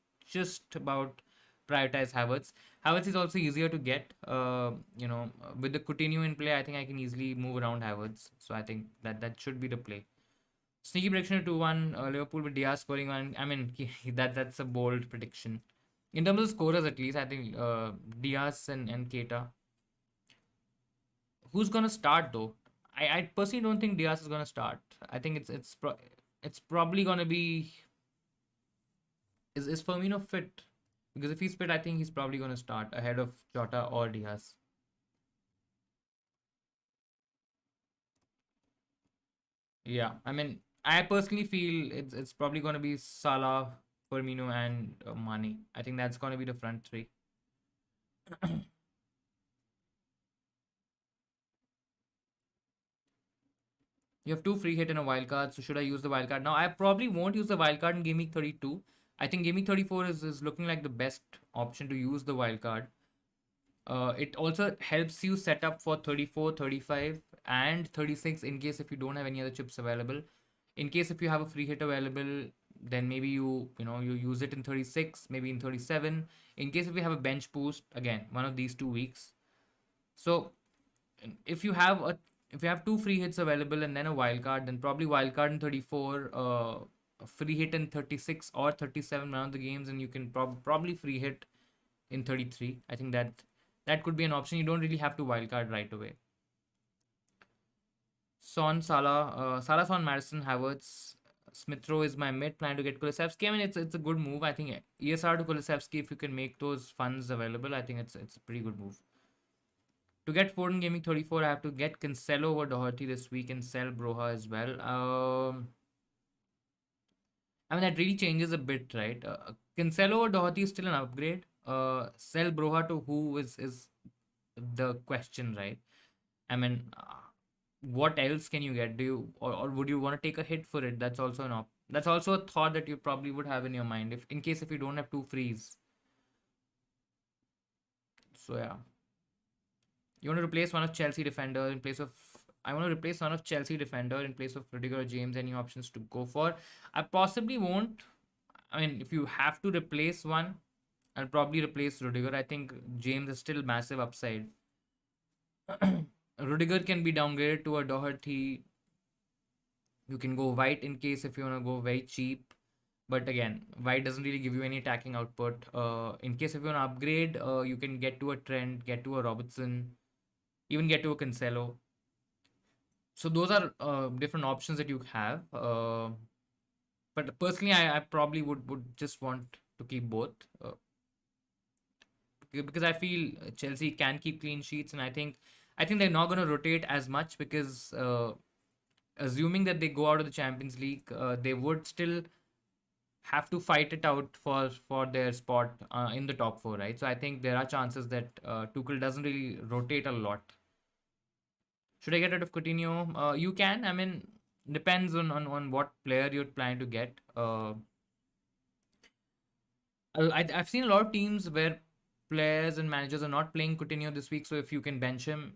about prioritize Havertz. Havertz is also easier to get. With the Coutinho in play, I think I can easily move around Havertz. So I think that should be the play. Sneaky prediction to 2-1, Liverpool with Diaz scoring one. I mean, that's a bold prediction. In terms of scorers, at least, I think Diaz and Keita. Who's gonna start though? I personally don't think Diaz is gonna start. I think it's it's probably gonna be is Firmino fit? Because if he's fit, I think he's probably gonna start ahead of Jota or Diaz. Yeah, I mean, I personally feel it's probably gonna be Salah, Firmino, and Mane. I think that's gonna be the front three. You have two free hit and a wild card, so should I use the wild card now? I probably won't use the wild card in Game Week 32. I think Game Week 34 is looking like the best option to use the wild card. It also helps you set up for 34, 35, and 36 in case if you don't have any other chips available. In case if you have a free hit available, then maybe you use it in 36, maybe in 37. In case if you have a bench boost, again, one of these 2 weeks. So if you have a if you have two free hits available and then a wild card, then probably wild card in 34, a free hit in 36 or 37 one of the games, and you can probably free hit in 33. I think that could be an option. You don't really have to wildcard right away. Son, Salah, Son, Madison, Havertz, Smith Rowe is my mid. Plan to get Kulusevski. I mean, it's a good move. I think ESR to Kulusevski, if you can make those funds available, I think it's a pretty good move. To get Foden Gaming 34, I have to get Cancelo over Doherty this week and sell Broha as well. I mean, that really changes a bit, right? Cancelo over Doherty is still an upgrade. Sell Broha to who is the question, right? I mean, what else can you get? Do you or would you want to take a hit for it? That's also that's also a thought that you probably would have in your mind if in case if you don't have two frees. So yeah, you want to replace one of Chelsea defender in place of. I want to replace one of Chelsea defender in place of Rudiger or James. Any options to go for? I possibly won't. I mean, if you have to replace one, I'll probably replace Rudiger. I think James is still massive upside. Rudiger can be downgraded to a Doherty. You can go White in case if you want to go very cheap. But again, White doesn't really give you any attacking output. In case if you want to upgrade, you can get to a Trent, get to a Robertson, even get to a Cancelo. So those are different options that you have. But personally, I probably would just want to keep both. Because I feel Chelsea can keep clean sheets, and I think they're not going to rotate as much because assuming that they go out of the Champions League, they would still have to fight it out for their spot in the top four, right? So I think there are chances that Tuchel doesn't really rotate a lot. Should I get rid of Coutinho? You can. I mean, depends on what player you're planning to get. I've seen a lot of teams where players and managers are not playing Coutinho this week. So if you can bench him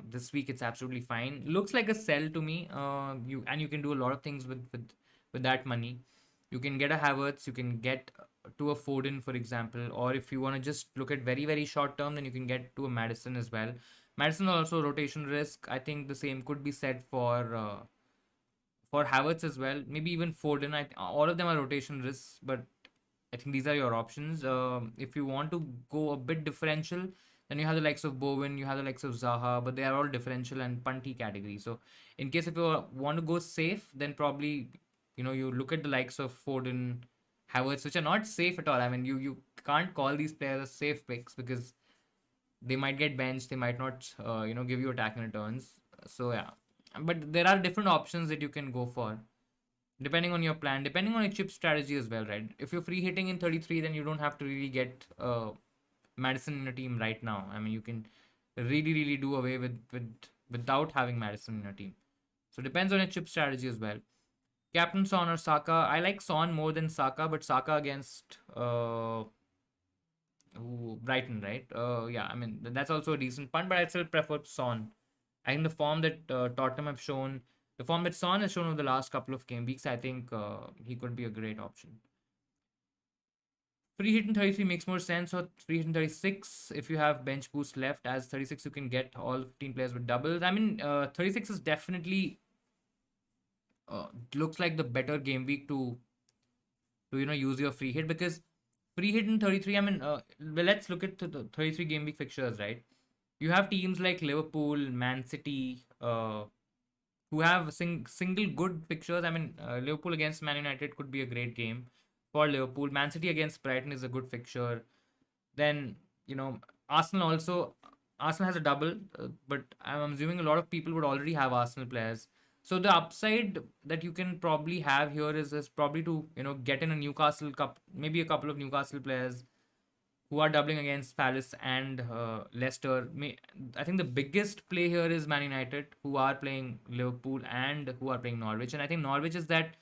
this week, it's absolutely fine. Looks like a sell to me. You can do a lot of things with that money. You can get a Havertz. You can get to a Foden, for example, or if you want to just look at very very short term, then you can get to a Madison as well. Madison also rotation risk. I think the same could be said for Havertz as well. Maybe even Foden. All of them are rotation risks, but I think these are your options. If you want to go a bit differential, then you have the likes of Bowen, you have the likes of Zaha, but they are all differential and punty category. So, in case if you want to go safe, then probably you look at the likes of Foden, Havertz, which are not safe at all. I mean, you can't call these players safe picks because they might get benched, they might not give you attacking returns. So yeah, but there are different options that you can go for depending on your plan, depending on your chip strategy as well, right? If you're free hitting in 33, then you don't have to really get Madison in a team right now. I mean, you can really do away without having Madison in a team. So depends on your chip strategy as well. Captain Son or Saka. I like Son more than Saka, but Saka against Brighton, right? Yeah, I mean that's also a decent punt, but I still prefer Son. I think the form that Tottenham have shown, the form that Son has shown over the last couple of game weeks, I think he could be a great option. Free hit in 33 makes more sense, or free hit in 36 if you have bench boost left. As 36, you can get all 15 players with doubles. I mean, 36 is definitely looks like the better game week to use your free hit because free hit in 33. I mean, well, let's look at the 33 game week fixtures, right? You have teams like Liverpool, Man City, who have single good fixtures. I mean, Liverpool against Man United could be a great game for Liverpool. Man City against Brighton is a good fixture. Then, you know, Arsenal also. Arsenal has a double, but I'm assuming a lot of people would already have Arsenal players. So the upside that you can probably have here is probably to get in a Newcastle cup, maybe a couple of Newcastle players who are doubling against Palace and Leicester. I think the biggest play here is Man United, who are playing Liverpool and who are playing Norwich. And I think Norwich is that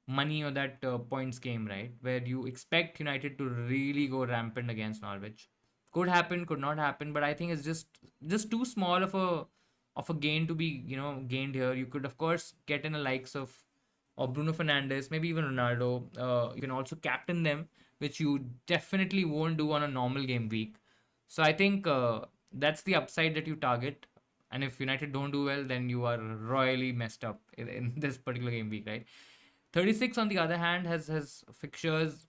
money or that points game, right? Where you expect United to really go rampant against Norwich. Could happen, could not happen, but I think it's just too small of a gain to be gained here. You could of course get in the likes of or Bruno Fernandes, maybe even Ronaldo. You can also captain them, which you definitely won't do on a normal game week. So I think that's the upside that you target. And if United don't do well, then you are royally messed up in this particular game week, right? 36 on the other hand has fixtures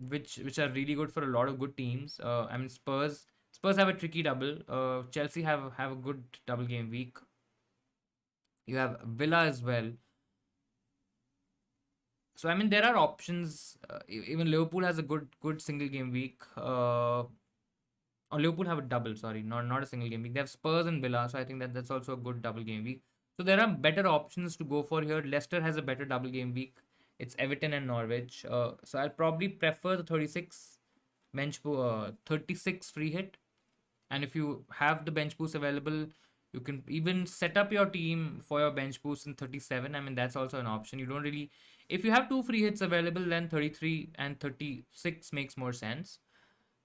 which are really good for a lot of good teams. I mean Spurs have a tricky double. Chelsea have a good double game week. You have Villa as well. So I mean there are options. Even Liverpool has a good single game week. Or Liverpool have a double. Sorry, not a single game week. They have Spurs and Villa, so I think that's also a good double game week. So there are better options to go for here. Leicester has a better double game week. It's Everton and Norwich. So I'll probably prefer the 36 free hit. And if you have the bench boost available, you can even set up your team for your bench boost in 37. I mean, that's also an option. You don't really, if you have two free hits available, then 33 and 36 makes more sense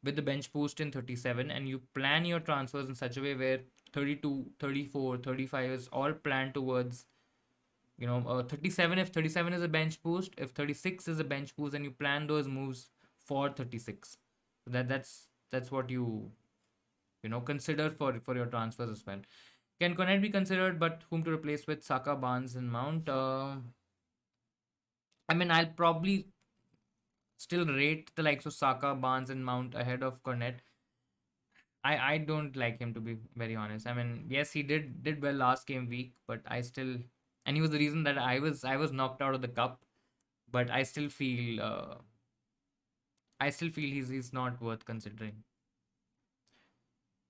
with the bench boost in 37. And you plan your transfers in such a way where 32, 34, 35 is all planned towards 37. If 37 is a bench boost, if 36 is a bench boost, then you plan those moves for 36. So that's what you consider for your transfers as well. Can Connect be considered, but whom to replace with Saka, Barnes, and Mount? I mean, I'll probably still rate the likes of Saka, Barnes, and Mount ahead of Cornet. I don't like him, to be very honest. I mean, yes, he did well last game week, but I still, and he was the reason that I was knocked out of the cup. But I still feel he's not worth considering.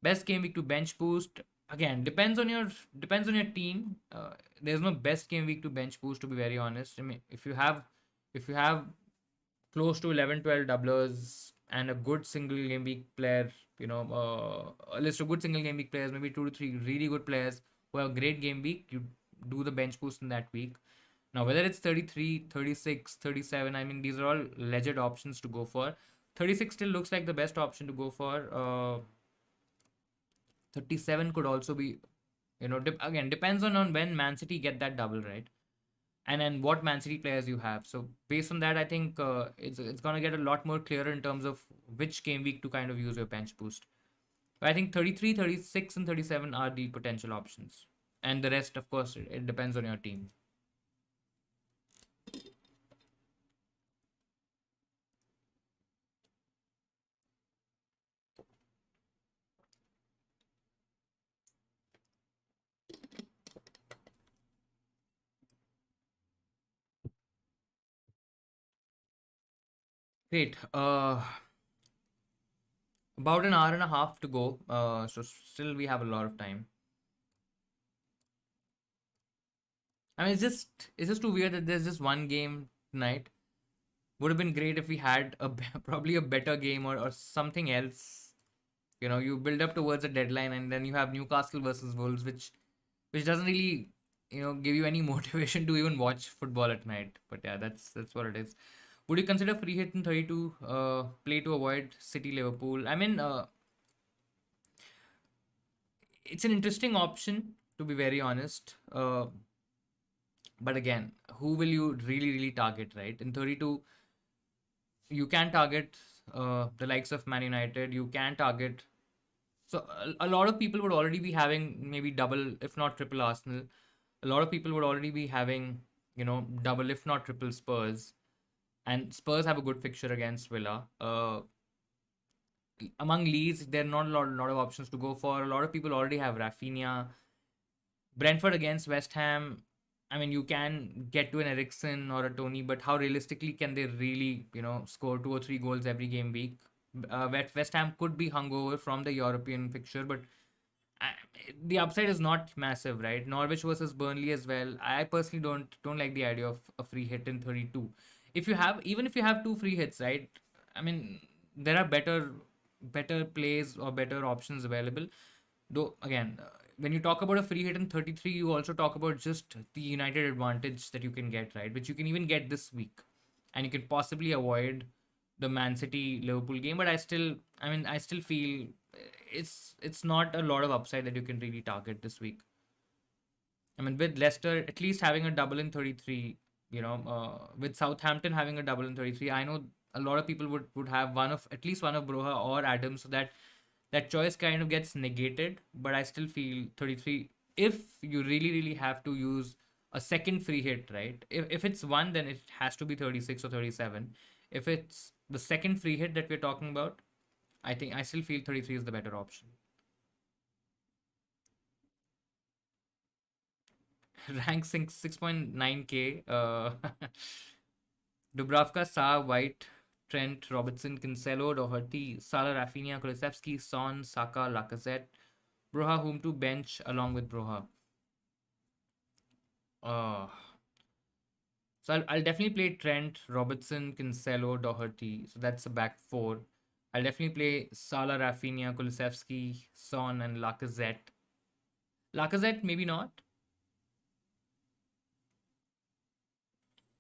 Best game week to bench boost, again, depends on your team. There's no best game week to bench boost, to be very honest. I mean, if you have close to 11, 12 doublers and a good single game week player, a list of good single game week players, maybe two to three really good players who have a great game week, you do the bench boost in that week. Now, whether it's 33, 36, 37, I mean, these are all legit options to go for. 36 still looks like the best option to go for. 37 could also be, again, depends on when Man City get that double, right? And what Man City players you have. So based on that, I think it's gonna get a lot more clearer in terms of which game week to kind of use your bench boost. But I think 33, 36, and 37 are the potential options, and the rest, of course, it depends on your team. Great. About an hour and a half to go. So still we have a lot of time. I mean, it's just too weird that there's just one game tonight. Would have been great if we had probably a better game or something else. You build up towards a deadline and then you have Newcastle versus Wolves, which doesn't really give you any motivation to even watch football at night. But yeah, that's what it is. Would you consider free hit in 32 play to avoid City Liverpool? I mean, it's an interesting option, to be very honest. But again, who will you really target, right? In 32, you can target the likes of Man United. You can target. So a lot of people would already be having maybe double, if not triple Arsenal. A lot of people would already be having, double, if not triple Spurs. And Spurs have a good fixture against Villa. Among Leeds, there are not a lot of options to go for. A lot of people already have Rafinha. Brentford against West Ham. I mean, you can get to an Ericsson or a Tony, but how realistically can they really, score 2 or 3 goals every game week? West Ham could be hungover from the European fixture, but uh, the upside is not massive, right? Norwich versus Burnley as well. I personally don't like the idea of a free hit in 32. If you have, even if you have two free hits, right? I mean, there are better plays or better options available. Though again, when you talk about a free hit in 33, you also talk about just the United advantage that you can get, right? Which you can even get this week, and you can possibly avoid the Man City Liverpool game. But I still feel it's not a lot of upside that you can really target this week. I mean, with Leicester at least having a double in 33, with Southampton having a double in 33, I know a lot of people would have one of at least one of Broha or Adams, so that choice kind of gets negated. But I still feel 33. If you really have to use a second free hit, right? If it's one, then it has to be 36 or 37. If it's the second free hit that we're talking about, I think I still feel 33 is the better option. Rank 6.9k. Dubravka, Sa, White, Trent, Robertson, Cancelo, Doherty, Salah, Rafinha, Kulusevski, Son, Saka, Lacazette, Broha, whom to bench along with Broha. Uh, so I'll definitely play Trent, Robertson, Cancelo, Doherty. So that's a back four. I'll definitely play Salah, Rafinha, Kulusevski, Son, and Lacazette. Lacazette, maybe not.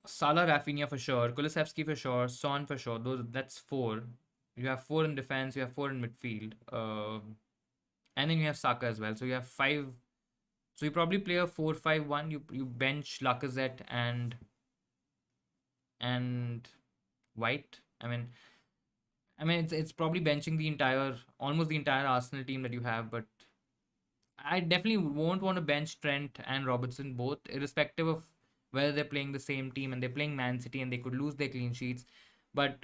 Salah, Rafinha for sure, Kulusevski for sure, Son for sure. That's four. You have four in defense. You have four in midfield. And then you have Saka as well. So you have five. So you probably play a 4-5-1. You bench Lacazette and White. I mean it's probably benching almost the entire Arsenal team that you have, but I definitely won't want to bench Trent and Robertson both, irrespective of whether they're playing the same team and they're playing Man City and they could lose their clean sheets. But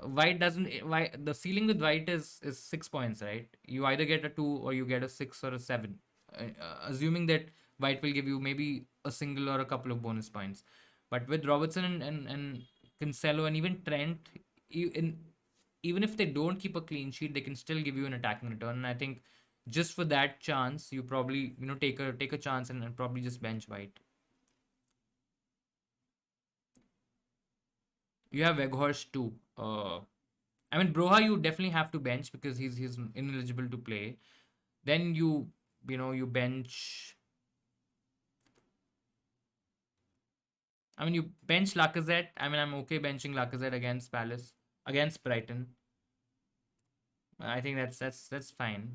White doesn't. The ceiling with White is 6 points, right? You either get a 2 or you get a 6 or a 7, assuming that White will give you maybe a single or a couple of bonus points. But with Robertson and Cancelo and even Trent, even if they don't keep a clean sheet, they can still give you an attacking return. And I think just for that chance, you probably take a chance and probably just bench White. You have Weghorst too. I mean Broha you definitely have to bench because he's ineligible to play. Then you bench. I mean you bench Lacazette. I mean I'm okay benching Lacazette against Brighton. I think that's fine.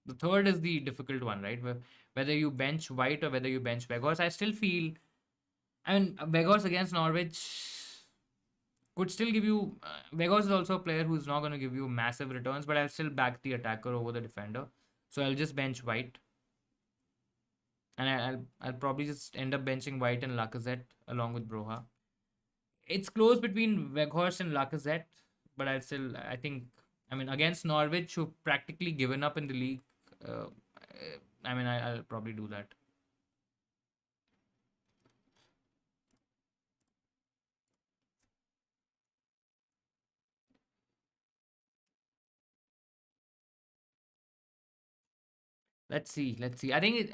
The third is the difficult one, right? Whether you bench White or whether you bench Weghorst. I still feel. I mean Weghorst against Norwich could still give you. Vegas is also a player who's not going to give you massive returns, but I'll still back the attacker over the defender. So I'll just bench White, and I'll probably just end up benching White and Lacazette along with Broha. It's close between Weghorst and Lacazette, but I think I mean against Norwich, who've practically given up in the league. Uh, I'll probably do that. Let's see. Let's see. I think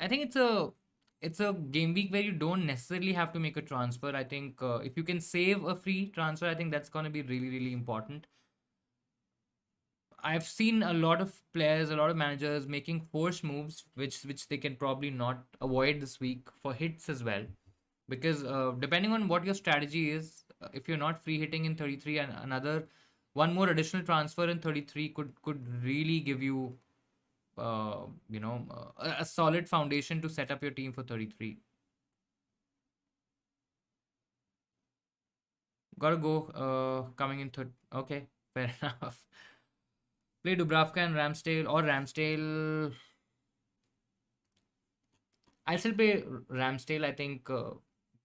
it's a game week where you don't necessarily have to make a transfer. I think if you can save a free transfer, I think that's going to be really important. I've seen a lot of players, a lot of managers making force moves, which they can probably not avoid this week for hits as well, because depending on what your strategy is, if you're not free hitting in 33, and another one more additional transfer in 33 could really give you a solid foundation to set up your team for 33. Gotta go. Coming in third. Okay, fair enough. Play Dubravka and Ramsdale or Ramsdale. I still play Ramsdale. I think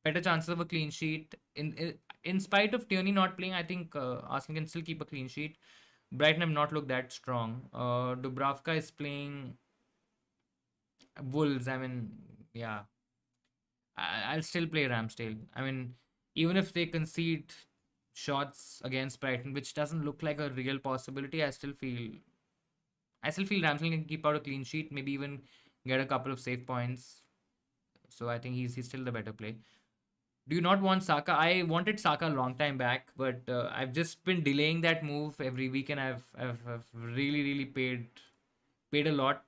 better chances of a clean sheet. In spite of Tierney not playing, I think Arsenal can still keep a clean sheet. Brighton have not looked that strong. Dubravka is playing Wolves. I mean, yeah. I'll still play Ramsdale. I mean, even if they concede shots against Brighton, which doesn't look like a real possibility, I still feel Ramsdale can keep out a clean sheet, maybe even get a couple of save points. So I think he's still the better play. Do you not want Saka? I wanted Saka a long time back, but I've just been delaying that move every week, and I've really paid a lot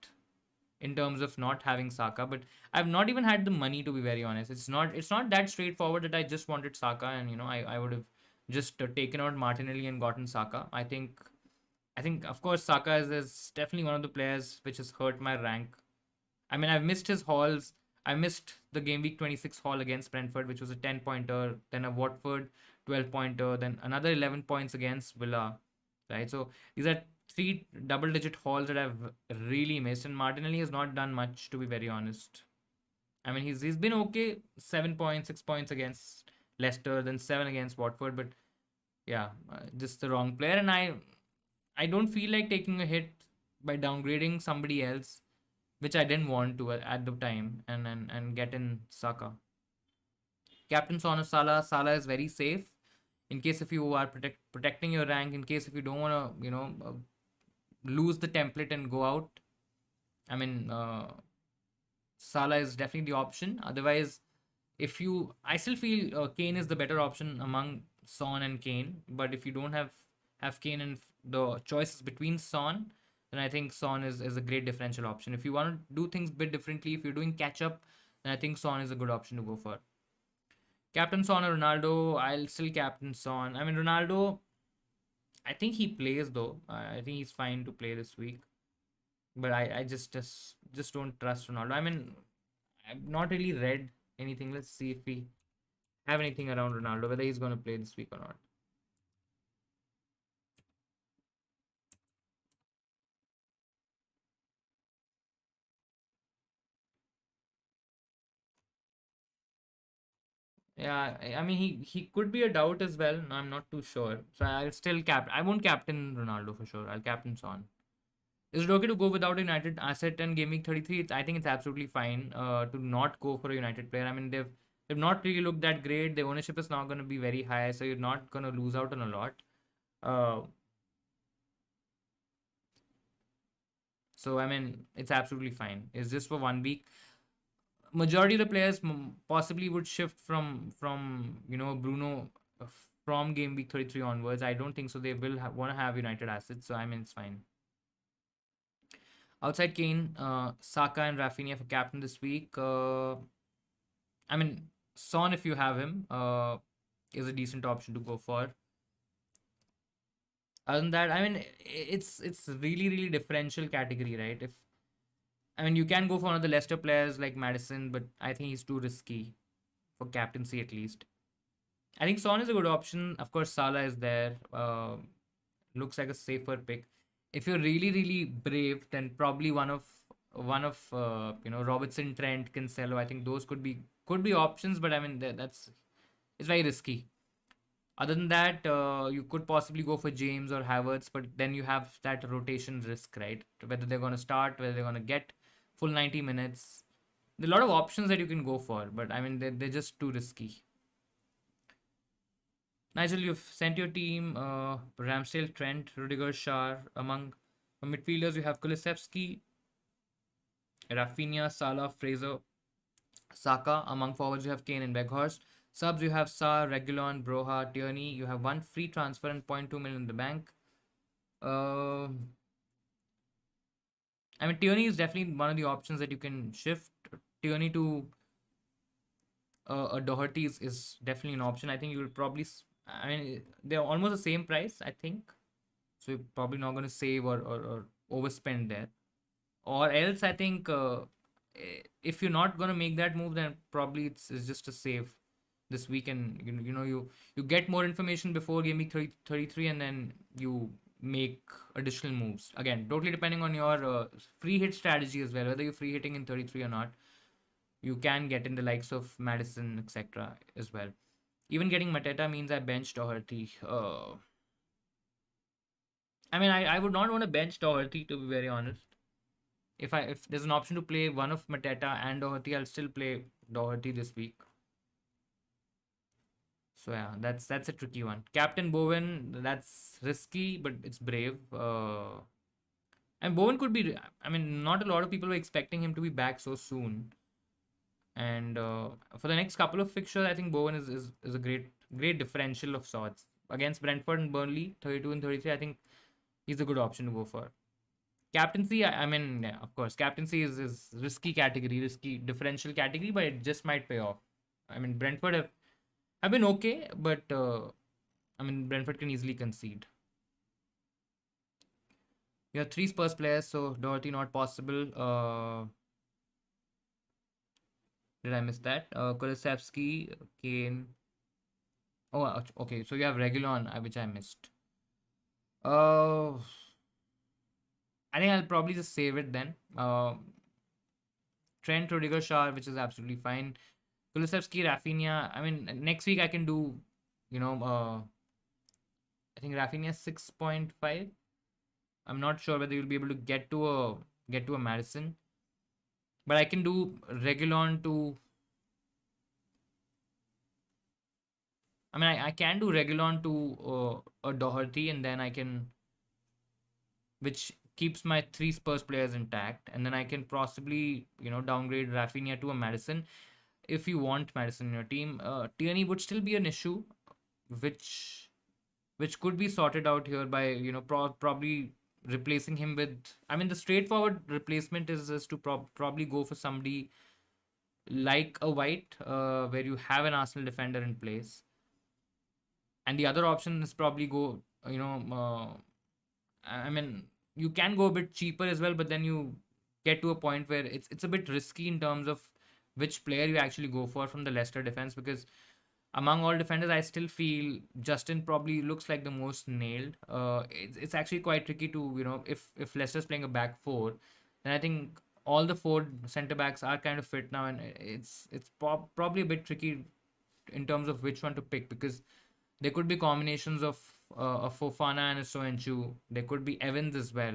in terms of not having Saka. But I've not even had the money, to be very honest. It's not that straightforward that I just wanted Saka, and I would have just taken out Martinelli and gotten Saka. I think of course Saka is definitely one of the players which has hurt my rank. I mean, I've missed his hauls. I missed the game week 26 haul against Brentford, which was a 10 pointer, then a Watford 12 pointer, then another 11 points against Villa. Right. So these are three double digit hauls that I've really missed. And Martinelli has not done much, to be very honest. I mean, he's been okay, 7 points, 6 points against Leicester, then seven against Watford. But yeah, just the wrong player. And I don't feel like taking a hit by downgrading somebody else, which I didn't want to at the time, and get in Saka. Captain Son of Salah. Salah is very safe in case if you are protecting your rank. In case if you don't want to, lose the template and go out. I mean, Salah is definitely the option. Otherwise, I still feel Kane is the better option among Son and Kane. But if you don't have Kane and the choices between Son, then I think Son is a great differential option. If you want to do things a bit differently, if you're doing catch up, then I think Son is a good option to go for. Captain Son or Ronaldo, I'll still captain Son. I mean, Ronaldo, I think he plays though. I think he's fine to play this week. But I just don't trust Ronaldo. I mean, I've not really read anything. Let's see if we have anything around Ronaldo, whether he's going to play this week or not. Yeah, I mean he could be a doubt as well. I'm not too sure. So I'll still I won't captain Ronaldo for sure. I'll captain Son. Is it okay to go without a United asset and Gaming 33? I think it's absolutely fine to not go for a United player. I mean they've not really looked that great. The ownership is not going to be very high, so you're not going to lose out on a lot. Uh, so I mean it's absolutely fine. It's just for 1 week. Majority of the players possibly would shift from Bruno from game week 33 onwards. I don't think so. They will want to have United assets, so I mean it's fine. Outside Kane, Saka and Rafinha for captain this week. I mean Son, if you have him, is a decent option to go for. Other than that, I mean it's really differential category, right? If I mean, you can go for one of the Leicester players like Madison, but I think he's too risky for captaincy at least. I think Son is a good option. Of course, Salah is there. Looks like a safer pick. If you're really brave, then probably one of Robertson, Trent, Cancelo. I think those could be options, but I mean that's it's very risky. Other than that, you could possibly go for James or Havertz, but then you have that rotation risk, right? Whether they're going to start, whether they're going to get full 90 minutes. There are a lot of options that you can go for, but I mean, they're just too risky. Nigel, you've sent your team Ramsdale, Trent, Rudiger, Shah. Among midfielders, you have Kulusevski, Rafinha, Salah, Fraser, Saka. Among forwards, you have Kane and Weghorst. Subs, you have Sa, Regulon, Broha, Tierney. You have one free transfer and 0.2 million in the bank. Uh, I mean, Tierney is definitely one of the options that you can shift. Tierney to a Doherty is definitely an option. I think you will probably. I mean, they're almost the same price, I think. So you're probably not going to save or overspend there. Or else, I think if you're not going to make that move, then probably it's just a save this weekend. You get more information before game week 33, and then you make additional moves. Again, totally depending on your free hit strategy as well, whether you're free hitting in 33 or not. You can get in the likes of Madison, etc. as well. Even getting Mateta means I benched Doherty. I mean, I would not want to bench Doherty, to be very honest. if there's an option to play one of Mateta and Doherty, I'll still play Doherty this week. So yeah, that's a tricky one. Captain Bowen, that's risky, but it's brave. And Bowen could be. I mean, not a lot of people were expecting him to be back so soon. And for the next couple of fixtures, I think Bowen is a great differential of sorts against Brentford and Burnley, 32 and 33. I think he's a good option to go for. Captaincy, I mean, yeah, of course, captaincy is risky category, risky differential category, but it just might pay off. I mean, Brentford have been okay, but I mean, Brentford can easily concede. You have three Spurs players, so Doherty not possible. Did I miss that? Kulusevski, Kane. Oh, okay. So you have Regulon, which I missed. Uh, I think I'll probably just save it then. Trent, Rudiger, Shaw, which is absolutely fine. Kulusevski, Rafinha. I mean, next week I can do, you know, I think Rafinha 6.5. I'm not sure whether you'll be able to get to a Madison, but I can do Regulon to. I mean, I can do Regulon to a Doherty, and then I can, which keeps my three Spurs players intact, and then I can possibly downgrade Rafinha to a Madison if you want Madison in your team. Tierney would still be an issue, which could be sorted out here by probably replacing him with. I mean, the straightforward replacement is to probably go for somebody like a White, where you have an Arsenal defender in place, and the other option is probably go. I mean, you can go a bit cheaper as well, but then you get to a point where it's a bit risky in terms of which player you actually go for from the Leicester defense, because among all defenders, I still feel Justin probably looks like the most nailed. It's actually quite tricky to if Leicester's playing a back four, then I think all the four centre backs are kind of fit now, and it's probably a bit tricky in terms of which one to pick, because there could be combinations of Fofana and a Soyuncu. There could be Evans as well,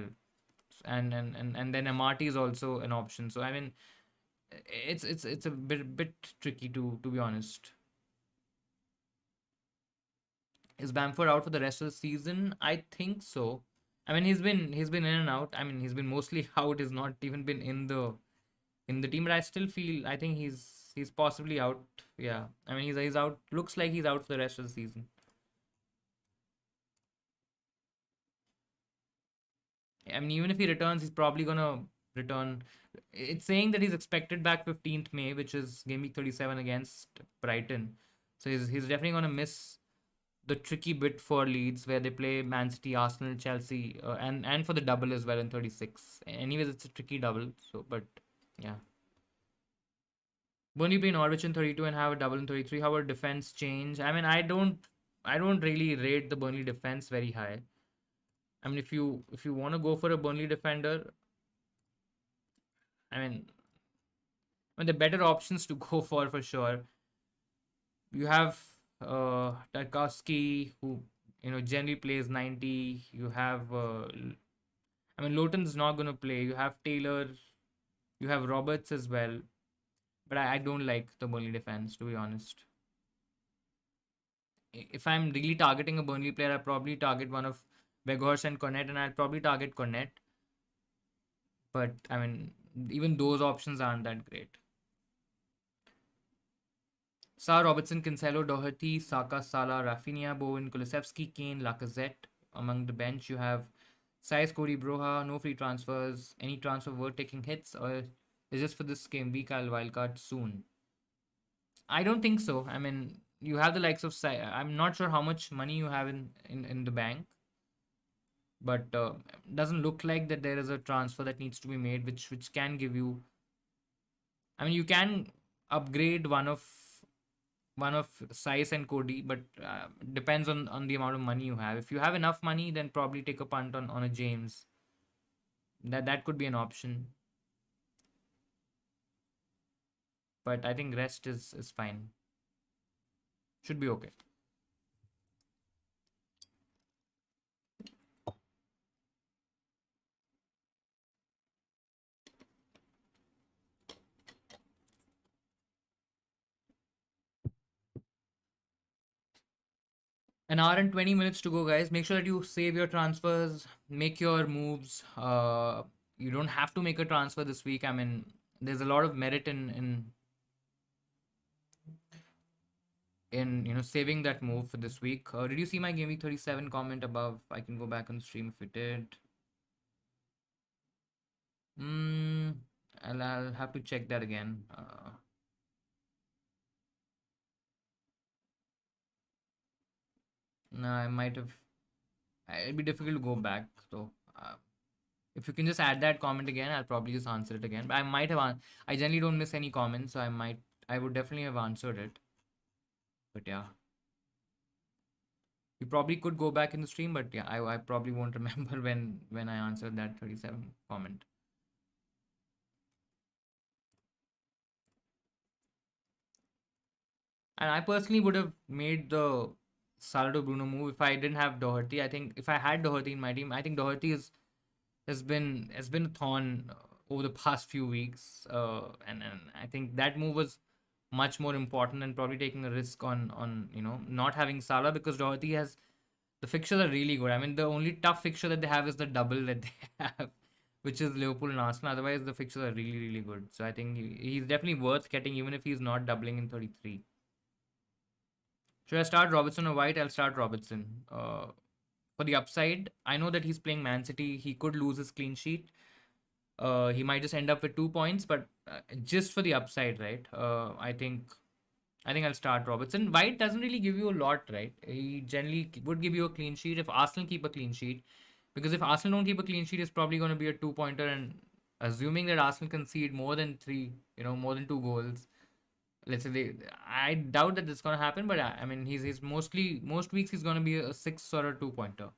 and then Amati is also an option. So I mean, it's a bit tricky to be honest. Is Bamford out for the rest of the season? I think so. I mean, he's been in and out. I mean, he's been mostly out. He's not even been in the team, but I still feel I think he's possibly out. Yeah, I mean he's out. Looks like he's out for the rest of the season. I mean, even if he returns, he's probably gonna return. It's saying that he's expected back 15th May, which is game week 37 against Brighton. So he's definitely gonna miss the tricky bit for Leeds, where they play Man City, Arsenal, Chelsea, and for the double as well in 36. Anyways, it's a tricky double. So, but yeah. Burnley play Norwich in 32 and have a double in 33. How about defense change? I mean, I don't really rate the Burnley defense very high. I mean, if you want to go for a Burnley defender, I mean, the better options to go for sure. You have Tarkowski, who generally plays 90. You have I mean, Lowton's not gonna play. You have Taylor. You have Roberts as well. But I don't like the Burnley defense, to be honest. If I'm really targeting a Burnley player, I probably target one of Weghorst and Cornet, and I'll probably target Cornet. But I mean, even those options aren't that great. Sa, Robertson, Cancelo, Doherty, Saka, Salah, Rafinha, Bowen, Kulusevski, Kane, Lacazette. Among the bench, you have Saiz, Cody, Broha, no free transfers. Any transfer worth taking hits, or is just for this game week? I'll wildcard soon. I don't think so. I mean, you have the likes of I'm not sure how much money you have in the bank, but doesn't look like that there is a transfer that needs to be made, which can give you. I mean, you can upgrade one of Size and Cody, but depends on the amount of money you have. If you have enough money, then probably take a punt on a James. That could be an option, but I think rest is fine. Should be okay. An hour and 20 minutes to go, guys. Make sure that you save your transfers, make your moves. You don't have to make a transfer this week. I mean, there's a lot of merit in saving that move for this week. Did you see my game week 37 comment above? I can go back on the stream if you did. Hmm. I'll have to check that again. No, I might have. It'd be difficult to go back. So, if you can just add that comment again, I'll probably just answer it again. But I might have. I generally don't miss any comments, so I might. I would definitely have answered it. But yeah, you probably could go back in the stream. But yeah, I probably won't remember when I answered that 37 comment. And I personally would have made the Salah to Bruno move if I didn't have Doherty. I think if I had Doherty in my team, I think Doherty has been a thorn over the past few weeks, and I think that move was much more important than probably taking a risk on not having Salah, because Doherty has the fixtures are really good. I mean, the only tough fixture that they have is the double that they have, which is Liverpool and Arsenal. Otherwise, the fixtures are really really good. So I think he's definitely worth getting, even if he's not doubling in 33. Should I start Robertson or White? I'll start Robertson. For the upside, I know that he's playing Man City. He could lose his clean sheet. He might just end up with 2 points, but just for the upside, right? I think I'll start Robertson. White doesn't really give you a lot, right? He generally would give you a clean sheet if Arsenal keep a clean sheet, because if Arsenal don't keep a clean sheet, it's probably going to be a 2 pointer. And assuming that Arsenal concede more than three, more than 2 goals, let's say I doubt that it's going to happen. But I mean, he's most weeks he's going to be a 6 or a 2 pointer.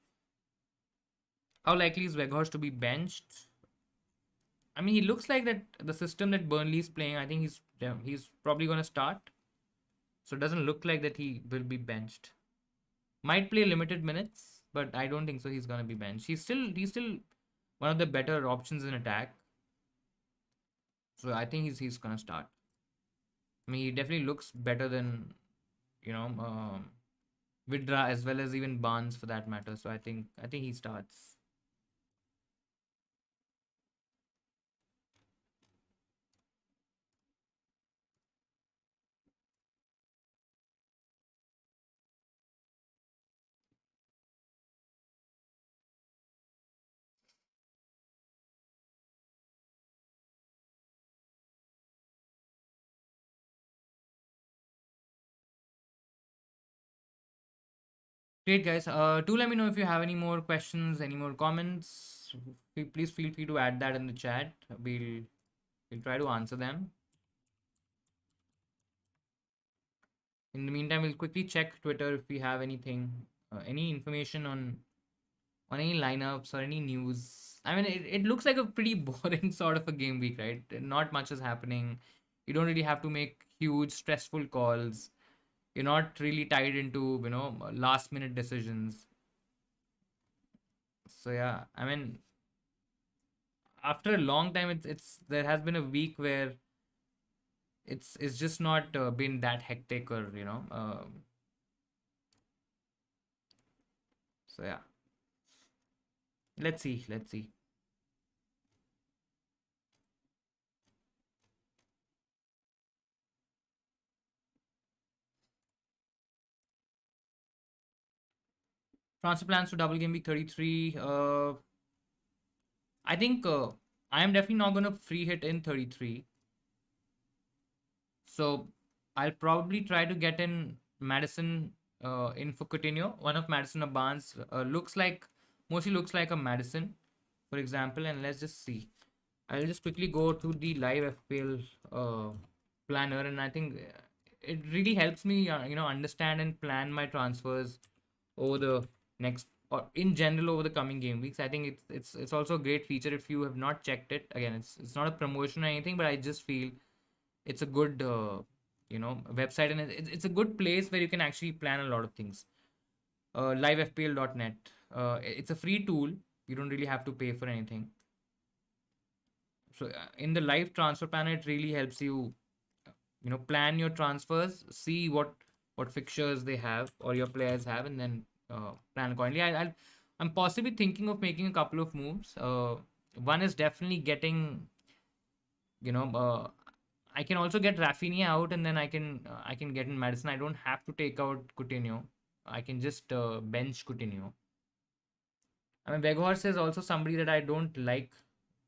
How likely is Weghorst to be benched? I mean, he looks like that the system that Burnley's playing. I think he's probably going to start. So it doesn't look like that he will be benched. Might play limited minutes, but I don't think so. He's going to be benched. He's still one of the better options in attack. So I think he's going to start. I mean, he definitely looks better than you know Vidra, as well as even Barnes for that matter. So I think he starts. Great, guys. Do let me know if you have any more questions, any more comments. Please feel free to add that in the chat. We'll try to answer them. In the meantime, we'll quickly check Twitter if we have anything, any information on any lineups or any news. I mean, it looks like a pretty boring sort of a game week, right? Not much is happening. You don't really have to make huge, stressful calls. You're not really tied into last minute decisions. So yeah, I mean, after a long time, it's there has been a week where it's just not been that hectic, or so yeah, let's see. Transfer plans to double game week 33. I think I am definitely not gonna free hit in 33. So I'll probably try to get in Madison in for Coutinho. One of Madison or Barnes mostly looks like a Madison, for example. And let's just see. I'll just quickly go to the live FPL planner, and I think it really helps me, understand and plan my transfers over the next, or in general over the coming game weeks. I think it's also a great feature if you have not checked it. Again, it's not a promotion or anything, but I just feel it's a good website, and it's a good place where you can actually plan a lot of things. Livefpl.net. It's a free tool. You don't really have to pay for anything. So in the live transfer planner, it really helps you plan your transfers, see what what fixtures they have or your players have, and then plan accordingly. I'm possibly thinking of making a couple of moves. One is definitely getting, you know, I can also get Rafinha out, and then I can get in Madison. I don't have to take out Coutinho. I can just bench Coutinho. I mean, Weghorst is also somebody that I don't like,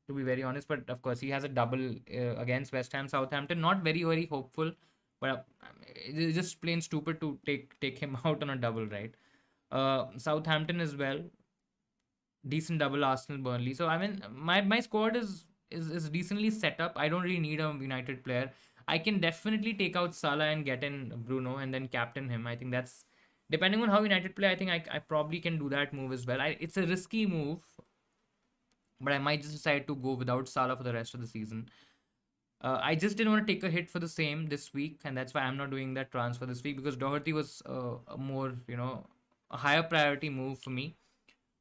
to be very honest. But of course, he has a double against West Ham, Southampton. Not very, very hopeful, but it's just plain stupid to take him out on a double, right? Southampton as well, decent double Arsenal, Burnley. So I mean, my squad is decently set up. I don't really need a United player. I can definitely take out Salah and get in Bruno and then captain him. I think that's depending on how United play. I think I probably can do that move as well. It's a risky move, but I might just decide to go without Salah for the rest of the season. I just didn't want to take a hit for the same this week, and that's why I'm not doing that transfer this week because Doherty was a more, a higher priority move for me.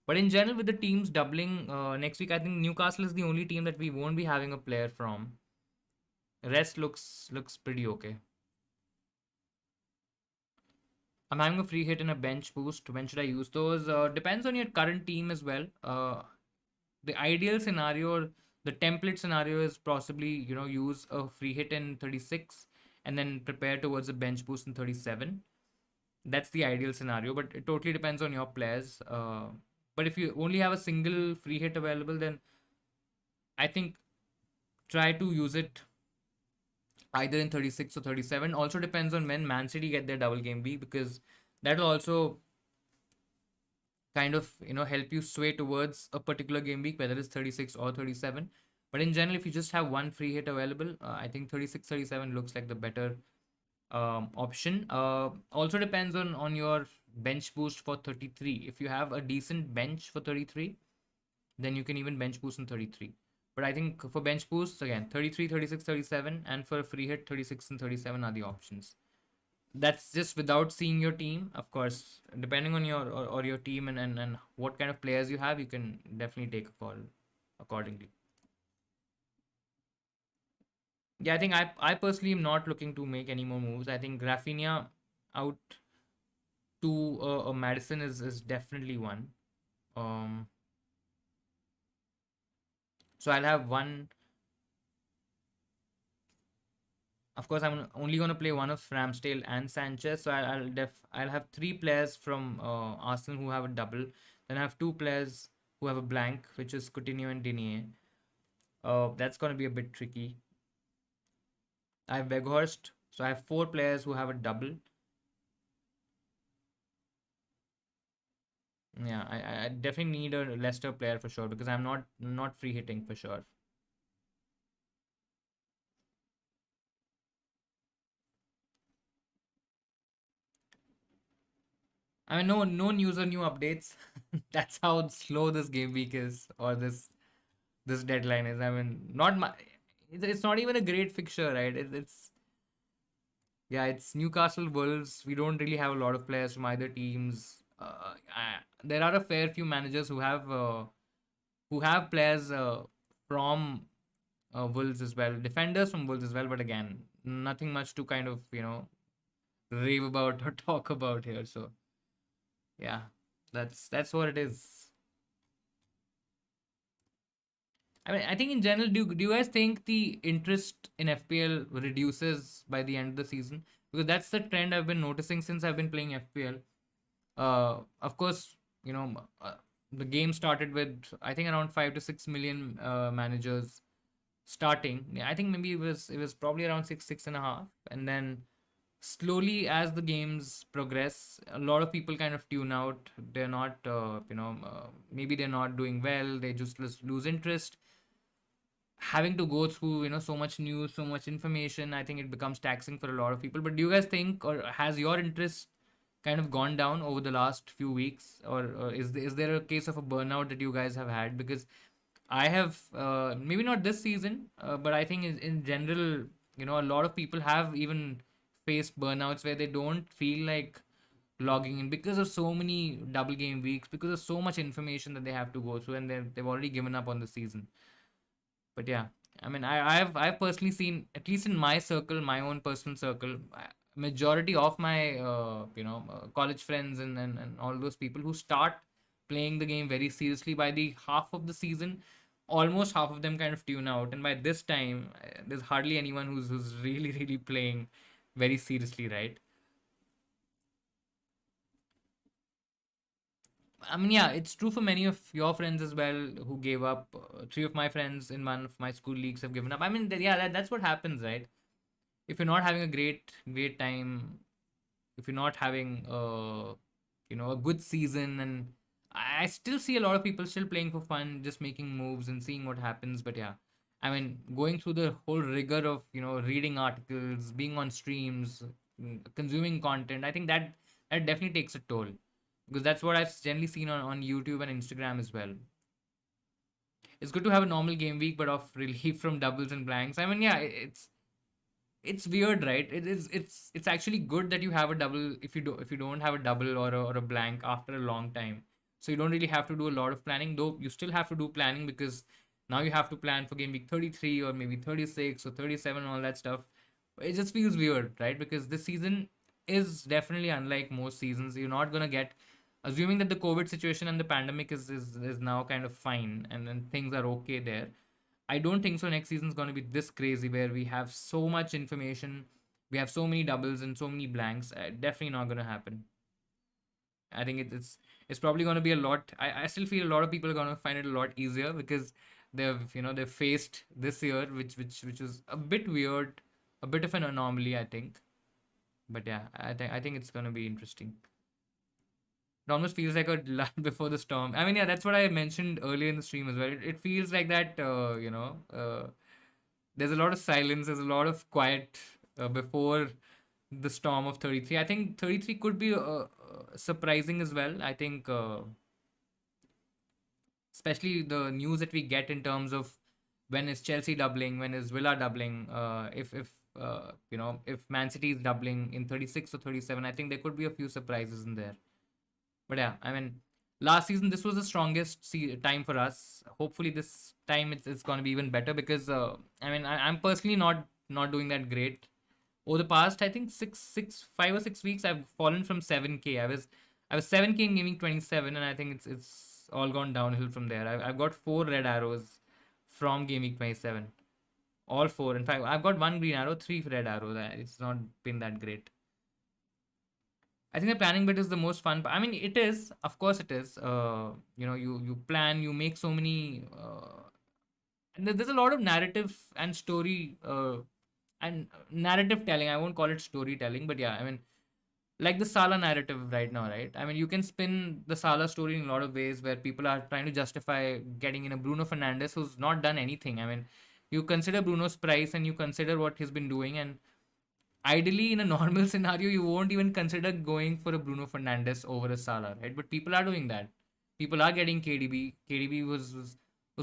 But in general, with the teams doubling next week, I think Newcastle is the only team that we won't be having a player from. Rest looks pretty okay. I'm having a free hit and a bench boost. When should I use those? Depends on your current team as well. The ideal scenario, the template scenario is possibly, use a free hit in 36 and then prepare towards a bench boost in 37. That's the ideal scenario, but it totally depends on your players. But if you only have a single free hit available, then I think try to use it either in 36 or 37. Also depends on when Man City get their double game week, because that'll also kind of help you sway towards a particular game week, whether it's 36 or 37. But in general, if you just have one free hit available, I think 36 37 looks like the better option. Also depends on your bench boost for 33. If you have a decent bench for 33, then you can even bench boost in 33. But I think for bench boosts, again, 33, 36, 37, and for a free hit, 36 and 37 are the options. That's just without seeing your team. Of course, depending on your or your team and what kind of players you have, you can definitely take a call accordingly. Yeah, I think I personally am not looking to make any more moves. I think Rafinha out to a Madison is definitely one. Um, so I'll have one. Of course, I'm only going to play one of Ramsdale and Sanchez. So I'll have three players from Arsenal who have a double. Then I have two players who have a blank, which is Coutinho and Digne. That's going to be a bit tricky. I have Weghorst. So I have four players who have a double. Yeah, I definitely need a Leicester player for sure because I'm not free hitting for sure. I mean, no news or new updates. That's how slow this game week is, or this deadline is. I mean, not my. It's not even a great fixture, right? It's yeah, it's Newcastle Wolves. We don't really have a lot of players from either teams. There are a fair few managers who have players from Wolves as well, defenders from Wolves as well. But again, nothing much to kind of rave about or talk about here. So yeah, that's what it is. I mean, I think in general, do you guys think the interest in FPL reduces by the end of the season? Because that's the trend I've been noticing since I've been playing FPL. Of course, the game started with I think around 5 to 6 million managers starting. Yeah, I think maybe it was probably around 6.5, and then slowly as the games progress, a lot of people kind of tune out. They're not, maybe they're not doing well. They just lose interest having to go through so much news, so much information. I think it becomes taxing for a lot of people. But do you guys think, or has your interest kind of gone down over the last few weeks, or is there a case of a burnout that you guys have had? Because I have, maybe not this season, but I think in general, a lot of people have even faced burnouts where they don't feel like logging in because of so many double game weeks, because of so much information that they have to go through, and they've already given up on the season. But yeah, I mean, I've personally seen, at least in my circle, my own personal circle, majority of my college friends and all those people who start playing the game very seriously by the half of the season, almost half of them kind of tune out, and by this time there's hardly anyone who's really really playing very seriously, right? I mean, yeah, it's true for many of your friends as well who gave up. Three of my friends in one of my school leagues have given up. I mean, yeah, that's what happens, right? If you're not having a great time, if you're not having a good season, and I still see a lot of people still playing for fun, just making moves and seeing what happens. But yeah, I mean, going through the whole rigor of reading articles, being on streams, consuming content, I think that definitely takes a toll, because that's what I've generally seen on YouTube and Instagram as well. It's good to have a normal game week, but of relief from doubles and blanks. I mean, yeah, it's weird, right? It's actually good that you have a double if you don't have a double or a blank after a long time. So you don't really have to do a lot of planning, though you still have to do planning, because now you have to plan for game week 33 or maybe 36 or 37 and all that stuff. It just feels weird, right? Because this season is definitely unlike most seasons. You're not gonna get, assuming that the COVID situation and the pandemic is now kind of fine, and things are okay there. I don't think so. Next season is going to be this crazy where we have so much information, we have so many doubles and so many blanks. Definitely not going to happen. I think it's probably going to be a lot. I still feel a lot of people are going to find it a lot easier, because they've faced this year, which was a bit weird, a bit of an anomaly, I think. But yeah, I think it's going to be interesting. It almost feels like a lull before the storm. I mean, yeah, that's what I mentioned earlier in the stream as well. It feels like that. There's a lot of silence. There's a lot of quiet before the storm of 33. I think 33 could be surprising as well. I think, especially the news that we get in terms of when is Chelsea doubling, when is Villa doubling, if Man City is doubling in 36 or 37. I think there could be a few surprises in there. But yeah, I mean, last season this was the strongest time for us. Hopefully, this time it's going to be even better, because I mean, I'm personally not doing that great. Over the past, I think 5 or 6 weeks, I've fallen from 7K. I was 7K in gaming 27, and I think it's all gone downhill from there. I've got 4 red arrows from gaming 27, all four. In fact, I've got one green arrow, 3 red arrows. It's not been that great. I think the planning bit is the most fun. I mean, it is, of course, it is. You plan, you make so many, and there's a lot of narrative and story and narrative telling. I won't call it storytelling, but yeah, I mean, like the Salah narrative right now, right? I mean, you can spin the Salah story in a lot of ways, where people are trying to justify getting in a Bruno Fernandes who's not done anything. I mean, you consider Bruno's price and you consider what he's been doing, and ideally in a normal scenario you won't even consider going for a Bruno Fernandes over a Salah, right? But people are doing that. People are getting KDB. KDB was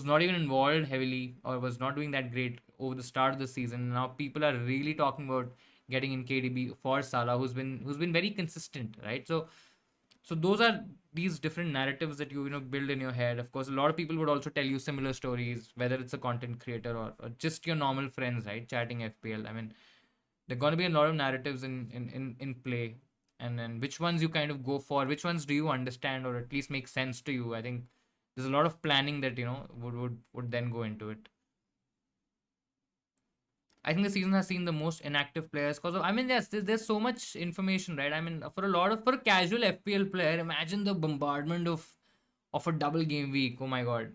not even involved heavily, or was not doing that great over the start of the season. Now people are really talking about getting in KDB for Salah, who's been very consistent, right? So those are these different narratives that you build in your head. Of course, a lot of people would also tell you similar stories, whether it's a content creator or just your normal friends, right? Chatting FPL. I mean, there are going to be a lot of narratives in play, and then which ones you kind of go for, which ones do you understand or at least make sense to you. I think there's a lot of planning that would then go into it. I think the season has seen the most inactive players, because I mean, yes, there's so much information, right? I mean, for a casual FPL player, imagine the bombardment of a double game week. Oh my god,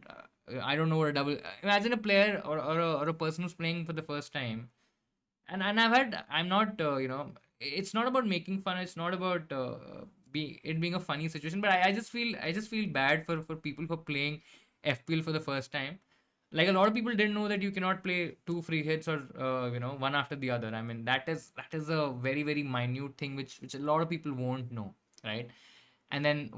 I don't know what a double. Imagine a player or a person who's playing for the first time, and I'm not it's not about making fun, it's not about being a funny situation, but I just feel bad for people who are playing FPL for the first time. Like, a lot of people didn't know that you cannot play two free hits, or one after the other. I mean, that is a very very minute thing, which a lot of people won't know, right? And then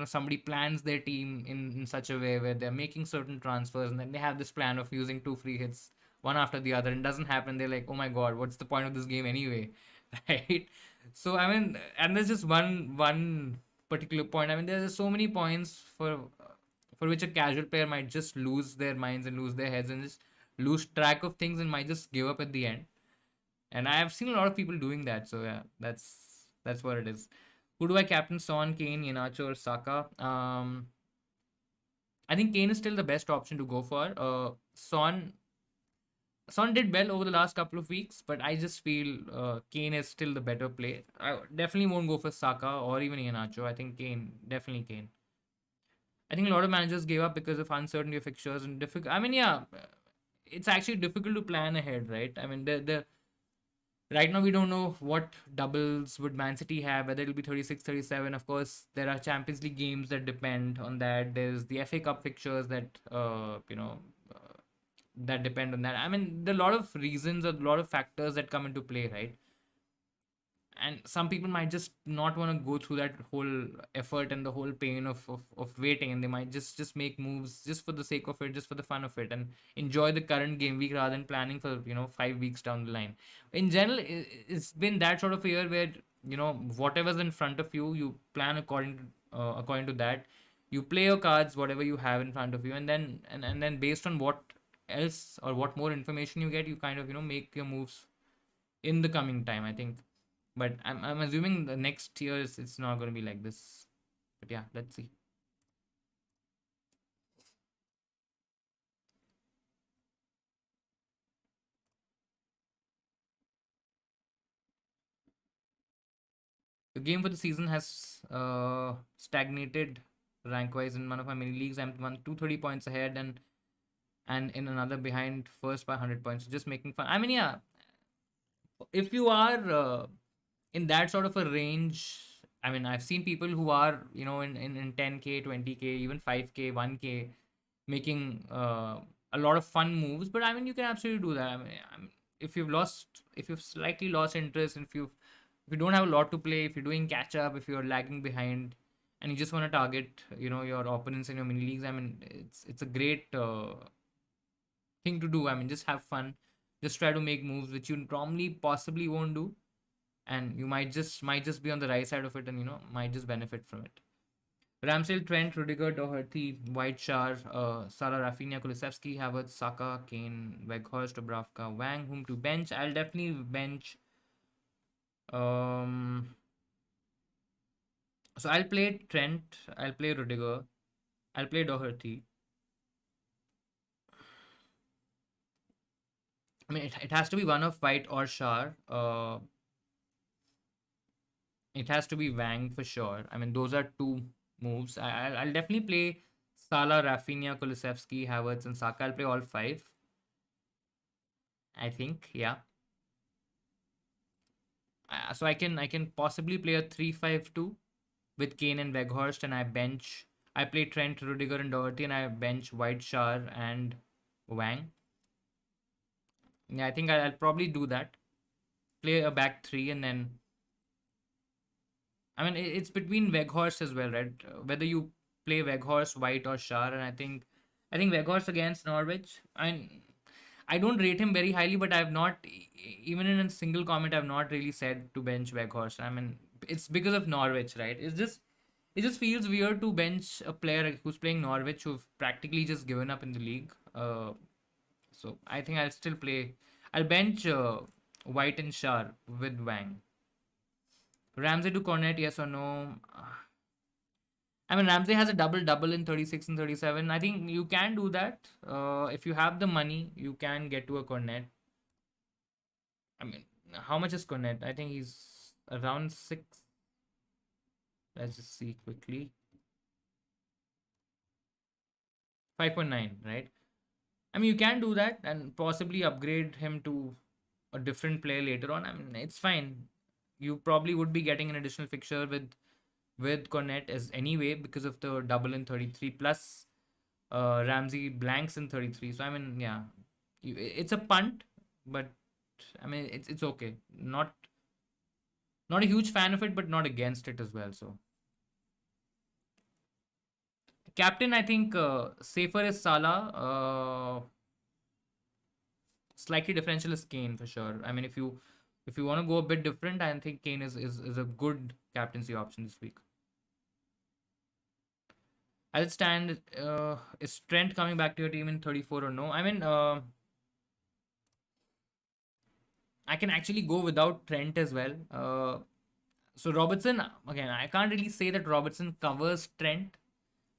somebody plans their team in such a way where they're making certain transfers, and then they have this plan of using two free hits one after the other, and doesn't happen. They're like, oh my god, what's the point of this game anyway? Right? So I mean, and there's just one particular point. I mean, there's so many points for which a casual player might just lose their minds and lose their heads and just lose track of things, and might just give up at the end. And I have seen a lot of people doing that. So yeah, that's what it is. Who do I captain? Son, Kane, Iheanacho, or Saka? I think Kane is still the best option to go for. Son did well over the last couple of weeks, but I just feel Kane is still the better play. I definitely won't go for Saka or even Iheanacho. I think Kane, definitely Kane. I think a lot of managers gave up because of uncertainty of fixtures and difficult. I mean, yeah, it's actually difficult to plan ahead, right? I mean, the right now we don't know what doubles would Man City have, whether it'll be 36, 37. Of course, there are Champions League games that depend on that. There's the FA Cup fixtures that that depend on that. I mean, there are a lot of reasons, a lot of factors that come into play, right? And some people might just not want to go through that whole effort and the whole pain of waiting, and they might just make moves just for the sake of it, just for the fun of it, and enjoy the current game week rather than planning for 5 weeks down the line. In general, it's been that sort of a year where whatever's in front of you, you plan according to that. You play your cards, whatever you have in front of you, and then based on what else or what more information you get, you kind of make your moves in the coming time, I think. But I'm assuming the next year it's not going to be like this. But yeah, let's see. The game for the season has stagnated rank wise in one of my mini leagues. I'm 230 points ahead, and in another behind first by 100 points. Just making fun. I mean, yeah, if you are in that sort of a range, I mean, I've seen people who are in 10K, 20K, even 5K, 1K, making a lot of fun moves. But I mean, you can absolutely do that. I mean, if you've slightly lost interest, if you don't have a lot to play, if you're doing catch up, if you're lagging behind, and you just want to target your opponents in your mini leagues, I mean, it's a great thing to do. I mean, just have fun, just try to make moves which you normally possibly won't do, and you might just be on the right side of it, and might just benefit from it. Ramsdale, Trent, Rudiger, Doherty, White, Shar, Salah, Rafinha, Kulusevski, Havertz, Saka, Kane, Weghorst, Dubravka, Wang. Whom to bench? I'll definitely bench. Um, so I'll play Trent. I'll play Rudiger. I'll play Doherty. I mean, it has to be one of White or Shar. It has to be Wang for sure. I mean, those are two moves. I'll definitely play Salah, Rafinha, Kulusevski, Havertz, and Saka. I'll play all five. I think, yeah. So I can possibly play a 3-5-2 with Kane and Weghorst, and I play Trent, Rudiger, and Doherty, and I bench White, Shar, and Wang. Yeah, I think I'll probably do that. Play a back three, and then I mean it's between Weghorst as well, right? Whether you play Weghorst, White, or Shar, and I think Weghorst against Norwich. I don't rate him very highly, but I've not even in a single comment I've not really said to bench Weghorst. I mean, it's because of Norwich, right? It just feels weird to bench a player who's playing Norwich who've practically just given up in the league. So I think I'll still play. I'll bench White and Shar with Wang. Ramsey to Cornet, yes or no? I mean, Ramsey has a double double in 36 and 37. I think you can do that. If you have the money, you can get to a Cornet. I mean, how much is Cornet? I think he's around 6. Let's just see quickly. 5.9, right? I mean, you can do that and possibly upgrade him to a different player later on. I mean, it's fine. You probably would be getting an additional fixture with Cornet as anyway because of the double in 33 plus Ramsey blanks in 33. So I mean, yeah, it's a punt, but I mean it's okay. Not a huge fan of it, but not against it as well. So captain, I think safer is Salah. Slightly differential is Kane for sure. I mean, if you want to go a bit different, I think Kane is a good captaincy option this week. As it stand, is Trent coming back to your team in 34 or no? I mean, I can actually go without Trent as well. So Robertson, again, I can't really say that Robertson covers Trent,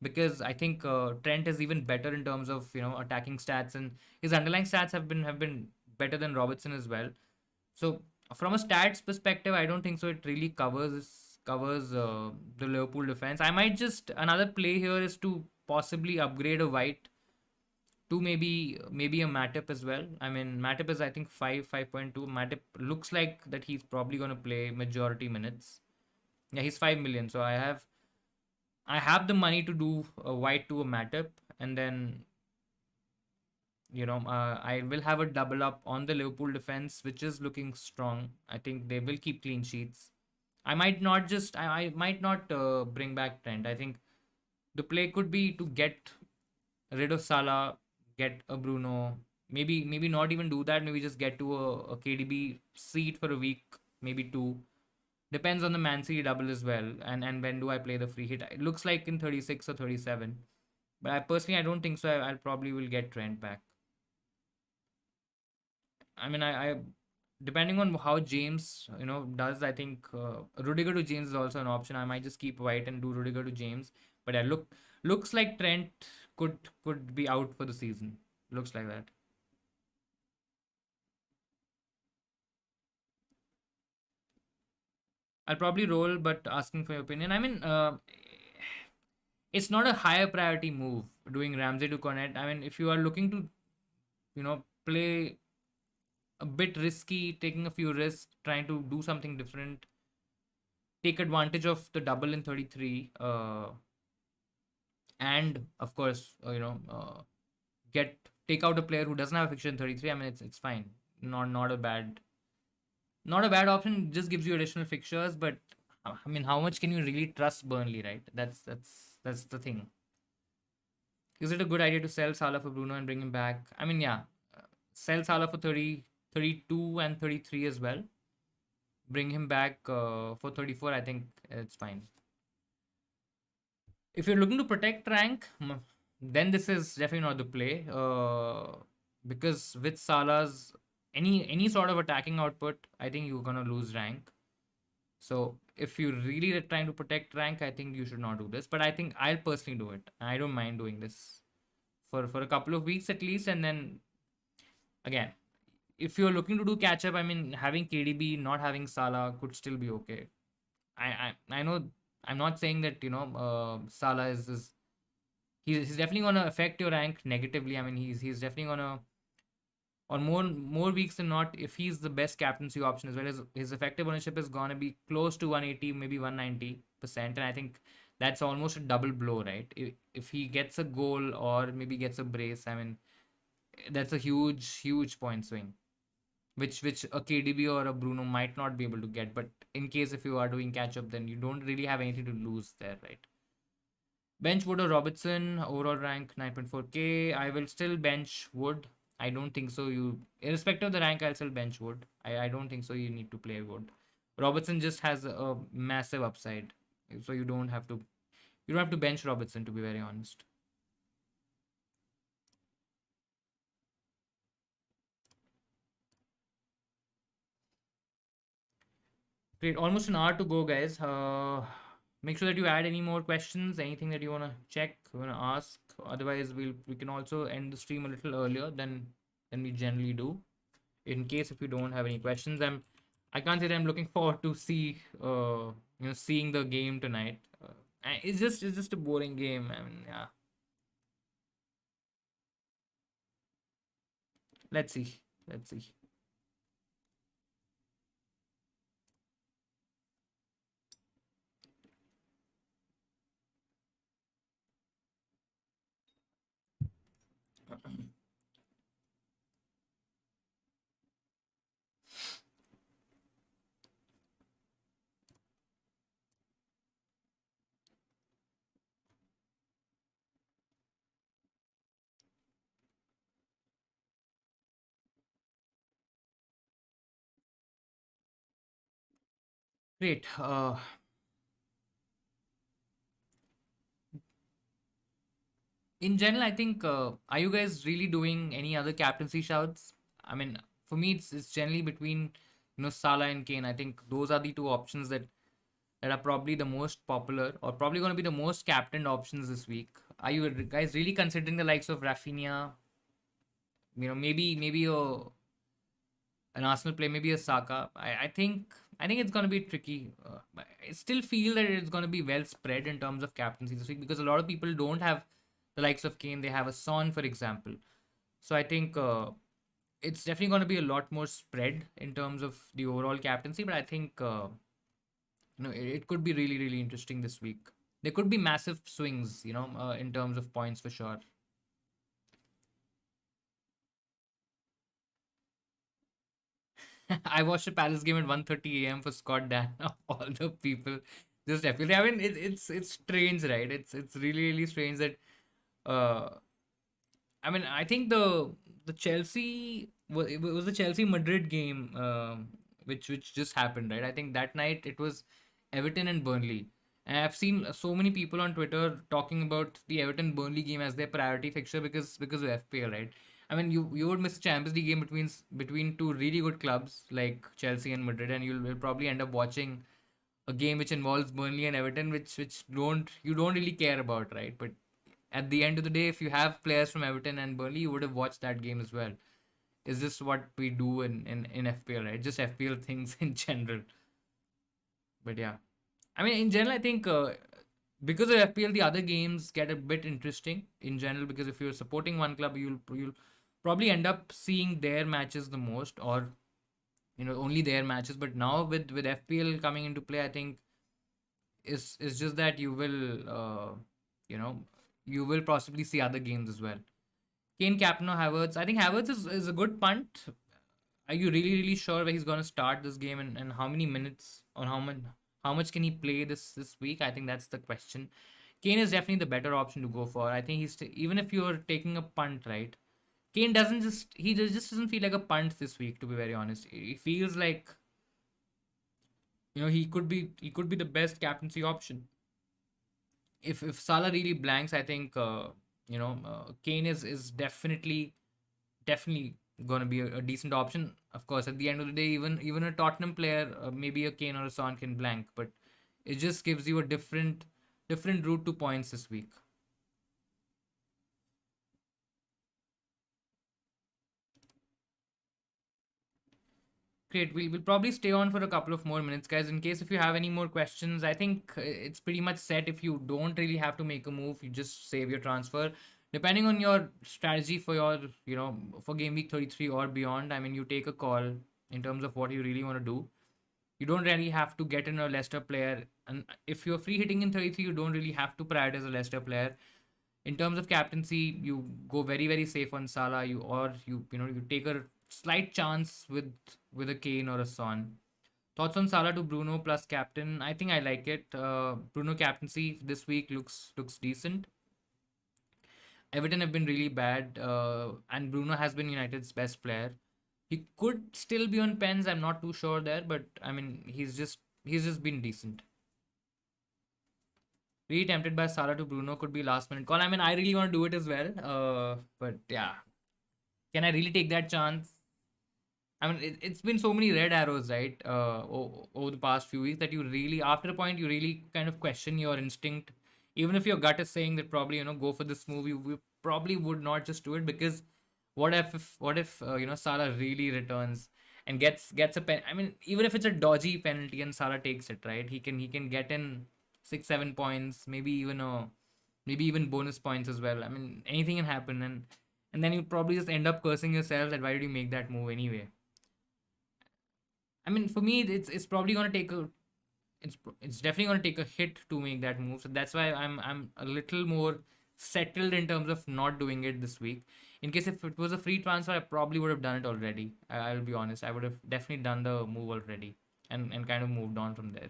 because I think Trent is even better in terms of attacking stats, and his underlying stats have been better than Robertson as well. So from a stats perspective, I don't think so. It really covers the Liverpool defense. I might just another play here is to possibly upgrade a White to maybe a Matip as well. I mean, Matip is I think 5.2. Matip looks like that he's probably going to play majority minutes. Yeah, he's 5 million. So I have the money to do a White to a Matip, and then I will have a double up on the Liverpool defense, which is looking strong. I think they will keep clean sheets. I might not bring back Trent. I think the play could be to get rid of Salah, get a Bruno. Maybe not even do that. Maybe just get to a KDB seat for a week, maybe two. Depends on the Man City double as well. And when do I play the free hit? It looks like in 36 or 37. But I don't think so. I'll probably will get Trent back. I mean, I depending on how James does, I think Rudiger to James is also an option. I might just keep White and do Rudiger to James. But yeah, looks like Trent could be out for the season. Looks like that. I'll probably roll, but asking for your opinion. I mean, it's not a higher priority move doing Ramsey to Cornet. I mean, if you are looking to play a bit risky, taking a few risks, trying to do something different, take advantage of the double in 33, and of course, get take out a player who doesn't have a fixture in 33. I mean, it's fine. Not a bad option. Just gives you additional fixtures, but I mean, how much can you really trust Burnley, right? That's the thing. Is it a good idea to sell Salah for Bruno and bring him back? I mean, yeah, sell Salah for 30, 32 and 33 as well. Bring him back for 34. I think it's fine. If you're looking to protect rank, then this is definitely not the play. Because with Salah's any sort of attacking output, I think you're gonna lose rank. So if you really are trying to protect rank, I think you should not do this. But I think I'll personally do it. I don't mind doing this for a couple of weeks at least, and then again, if you're looking to do catch up, I mean, having KDB, not having Salah could still be okay. I know I'm not saying that Salah is he's definitely gonna affect your rank negatively. I mean, he's definitely gonna on more weeks than not, if he's the best captaincy option as well as his effective ownership is gonna be close to 180, maybe 190%, and I think that's almost a double blow, right? If he gets a goal or maybe gets a brace, I mean, that's a huge point swing, which a KDB or a Bruno might not be able to get. But in case if you are doing catch up, then you don't really have anything to lose there, right? Bench Wood or Robertson, overall rank 9.4k. I will still bench Wood. I don't think so. Irrespective of the rank, I'll still bench Wood. I don't think so. You need to play Wood. Robertson just has a massive upside, so you don't have to bench Robertson, to be very honest. Great, almost an hour to go, guys. Make sure that you add any more questions, anything that you wanna check, you wanna ask. Otherwise, we can also end the stream a little earlier than we generally do. In case if you don't have any questions, I can't say that I'm looking forward to seeing the game tonight. It's just a boring game. I mean, yeah. Let's see. Let's see. Great. In general, I think, are you guys really doing any other captaincy shouts? I mean, for me, it's generally between Salah and Kane. I think those are the two options that are probably the most popular or probably going to be the most captained options this week. Are you guys really considering the likes of Rafinha? Maybe an Arsenal play, maybe a Saka. I think it's going to be tricky. I still feel that it's going to be well spread in terms of captaincy this week because a lot of people don't have the likes of Kane. They have a Son, for example. So I think it's definitely going to be a lot more spread in terms of the overall captaincy. But I think it could be really really interesting this week. There could be massive swings, in terms of points for sure. I watched a Palace game at 1:30 a.m. for Scott Dan of all the people. Just FPL. I mean, it's strange, right? It's really really strange that. Uh, I mean, I think the Chelsea it was the Chelsea Madrid game, which just happened, right? I think that night it was Everton and Burnley, and I've seen so many people on Twitter talking about the Everton Burnley game as their priority fixture because of FPL, right? I mean, you would miss a Champions League game between two really good clubs like Chelsea and Madrid, and you'll probably end up watching a game which involves Burnley and Everton, which don't really care about, right? But at the end of the day, if you have players from Everton and Burnley, you would have watched that game as well. Is this what we do in FPL, right? Just FPL things in general. But yeah, I mean, in general, I think because of FPL, the other games get a bit interesting in general because if you're supporting one club, you'll probably end up seeing their matches the most, or only their matches. But now with FPL coming into play, I think is just that you know you will possibly see other games as well. Kane, captain or Havertz? I think Havertz is a good punt. Are you really really sure where he's going to start this game and how many minutes or how much can he play this week? I think that's the question. Kane is definitely the better option to go for. I think even if you're taking a punt, right? Kane doesn't just he just doesn't feel like a punt this week. To be very honest, he feels like he could be the best captaincy option. If Salah really blanks, I think Kane is definitely going to be a decent option. Of course, at the end of the day, even a Tottenham player, maybe a Kane or a Son can blank, but it just gives you a different route to points this week. Great. We'll probably stay on for a couple of more minutes, guys. In case if you have any more questions, I think it's pretty much set. If you don't really have to make a move, you just save your transfer. Depending on your strategy for for game week 33 or beyond, I mean, you take a call in terms of what you really want to do. You don't really have to get in a Leicester player, and if you're free hitting in 33, you don't really have to prioritize a Leicester player. In terms of captaincy, you go very very safe on Salah. You take a slight chance with a Kane or a Son. Thoughts on Salah to Bruno plus captain? I think I like it. Bruno captaincy this week looks decent. Everton have been really bad, and Bruno has been United's best player. He could still be on pens. I'm not too sure there, but I mean he's just been decent. Really tempted by Salah to Bruno could be last minute call. I mean I really want to do it as well. But yeah, can I really take that chance? I mean, it's been so many red arrows, right? Over the past few weeks that you really, after a point, you really kind of question your instinct. Even if your gut is saying that probably go for this move, you probably would not just do it because what if Salah really returns and gets a pen? I mean, even if it's a dodgy penalty and Salah takes it, right? He can get in 6 7 points, maybe even bonus points as well. I mean, anything can happen and then you probably just end up cursing yourself that why did you make that move anyway. I mean, for me, it's probably gonna take a it's definitely gonna take a hit to make that move. So that's why I'm a little more settled in terms of not doing it this week. In case if it was a free transfer, I probably would have done it already. I'll be honest, I would have definitely done the move already and kind of moved on from there.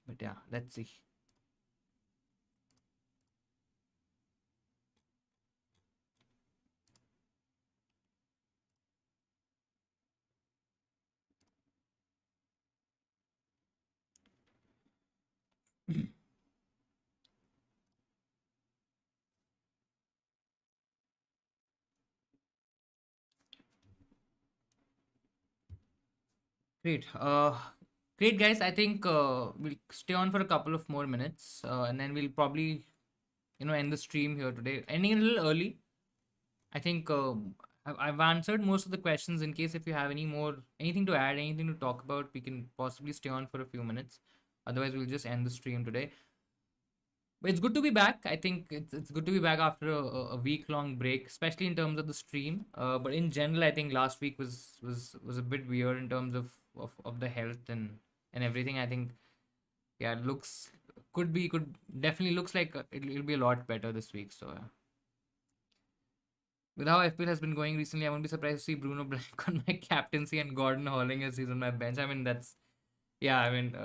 But yeah, let's see. Great. Great, guys. I think we'll stay on for a couple of more minutes, and then we'll probably, end the stream here today. Ending a little early. I think I've answered most of the questions. In case if you have anything to add, anything to talk about, we can possibly stay on for a few minutes. Otherwise, we'll just end the stream today. But it's good to be back. I think it's good to be back after a week long break, especially in terms of the stream. But in general, I think last week was a bit weird in terms of the health and everything. I think yeah, it looks could definitely looks like it'll be a lot better this week. So with how FPL has been going recently, I won't be surprised to see Bruno blank on my captaincy and Gordon Holling as he's on my bench. I mean that's yeah. I mean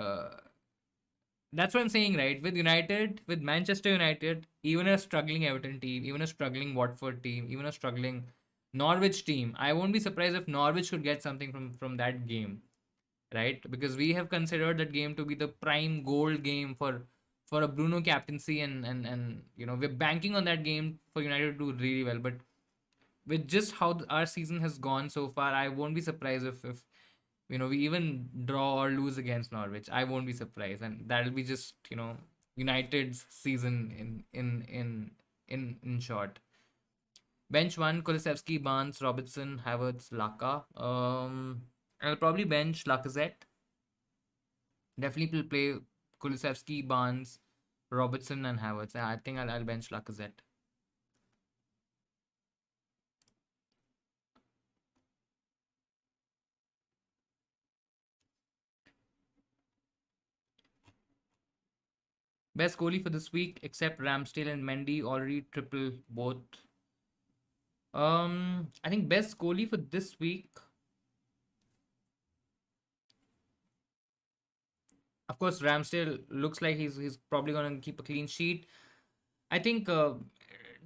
that's what I'm saying, right? With United, with Manchester United, even a struggling Everton team, even a struggling Watford team, even a struggling Norwich team, I won't be surprised if Norwich could get something from that game, right? Because we have considered that game to be the prime gold game for a Bruno captaincy, and we're banking on that game for United to do really well. But with just how our season has gone so far, I won't be surprised if we even draw or lose against Norwich. I won't be surprised, and that'll be just United's season in short. Bench one: Kulusevski, Barnes, Robertson, Havertz, Laka. I'll probably bench Lacazette. Definitely will play Kulusevski, Barnes, Robertson, and Havertz. I think I'll bench Lacazette. Best goalie for this week, except Ramsdale and Mendy, already triple both. I think best goalie for this week. Of course, Ramsdale looks like he's probably gonna keep a clean sheet. I think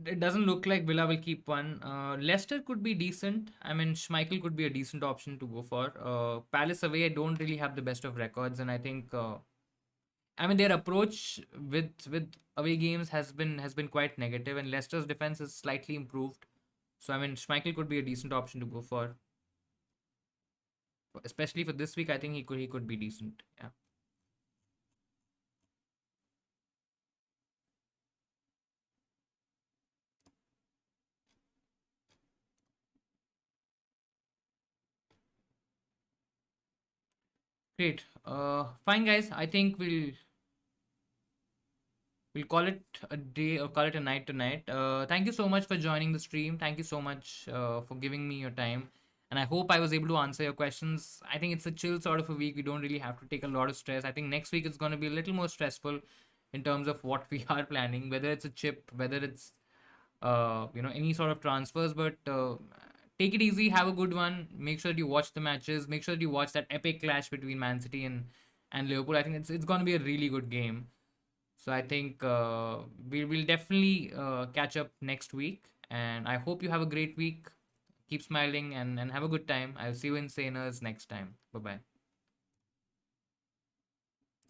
it doesn't look like Villa will keep one. Leicester could be decent. I mean, Schmeichel could be a decent option to go for. Palace away, I don't really have the best of records, and I think I mean their approach with away games has been quite negative, and Leicester's defense is slightly improved. So I mean, Schmeichel could be a decent option to go for, especially for this week. I think he could be decent. Yeah. Great. Fine, guys. I think we'll call it a day or call it a night tonight. Thank you so much for joining the stream. Thank you so much for giving me your time. And I hope I was able to answer your questions. I think it's a chill sort of a week. We don't really have to take a lot of stress. I think next week it's going to be a little more stressful in terms of what we are planning, whether it's a chip, whether it's any sort of transfers. But take it easy, have a good one. Make sure that you watch the matches. Make sure that you watch that epic clash between Man City and Liverpool. I think it's going to be a really good game. So I think we will definitely catch up next week. And I hope you have a great week. Keep smiling and have a good time. I'll see you in Saners next time. Bye bye.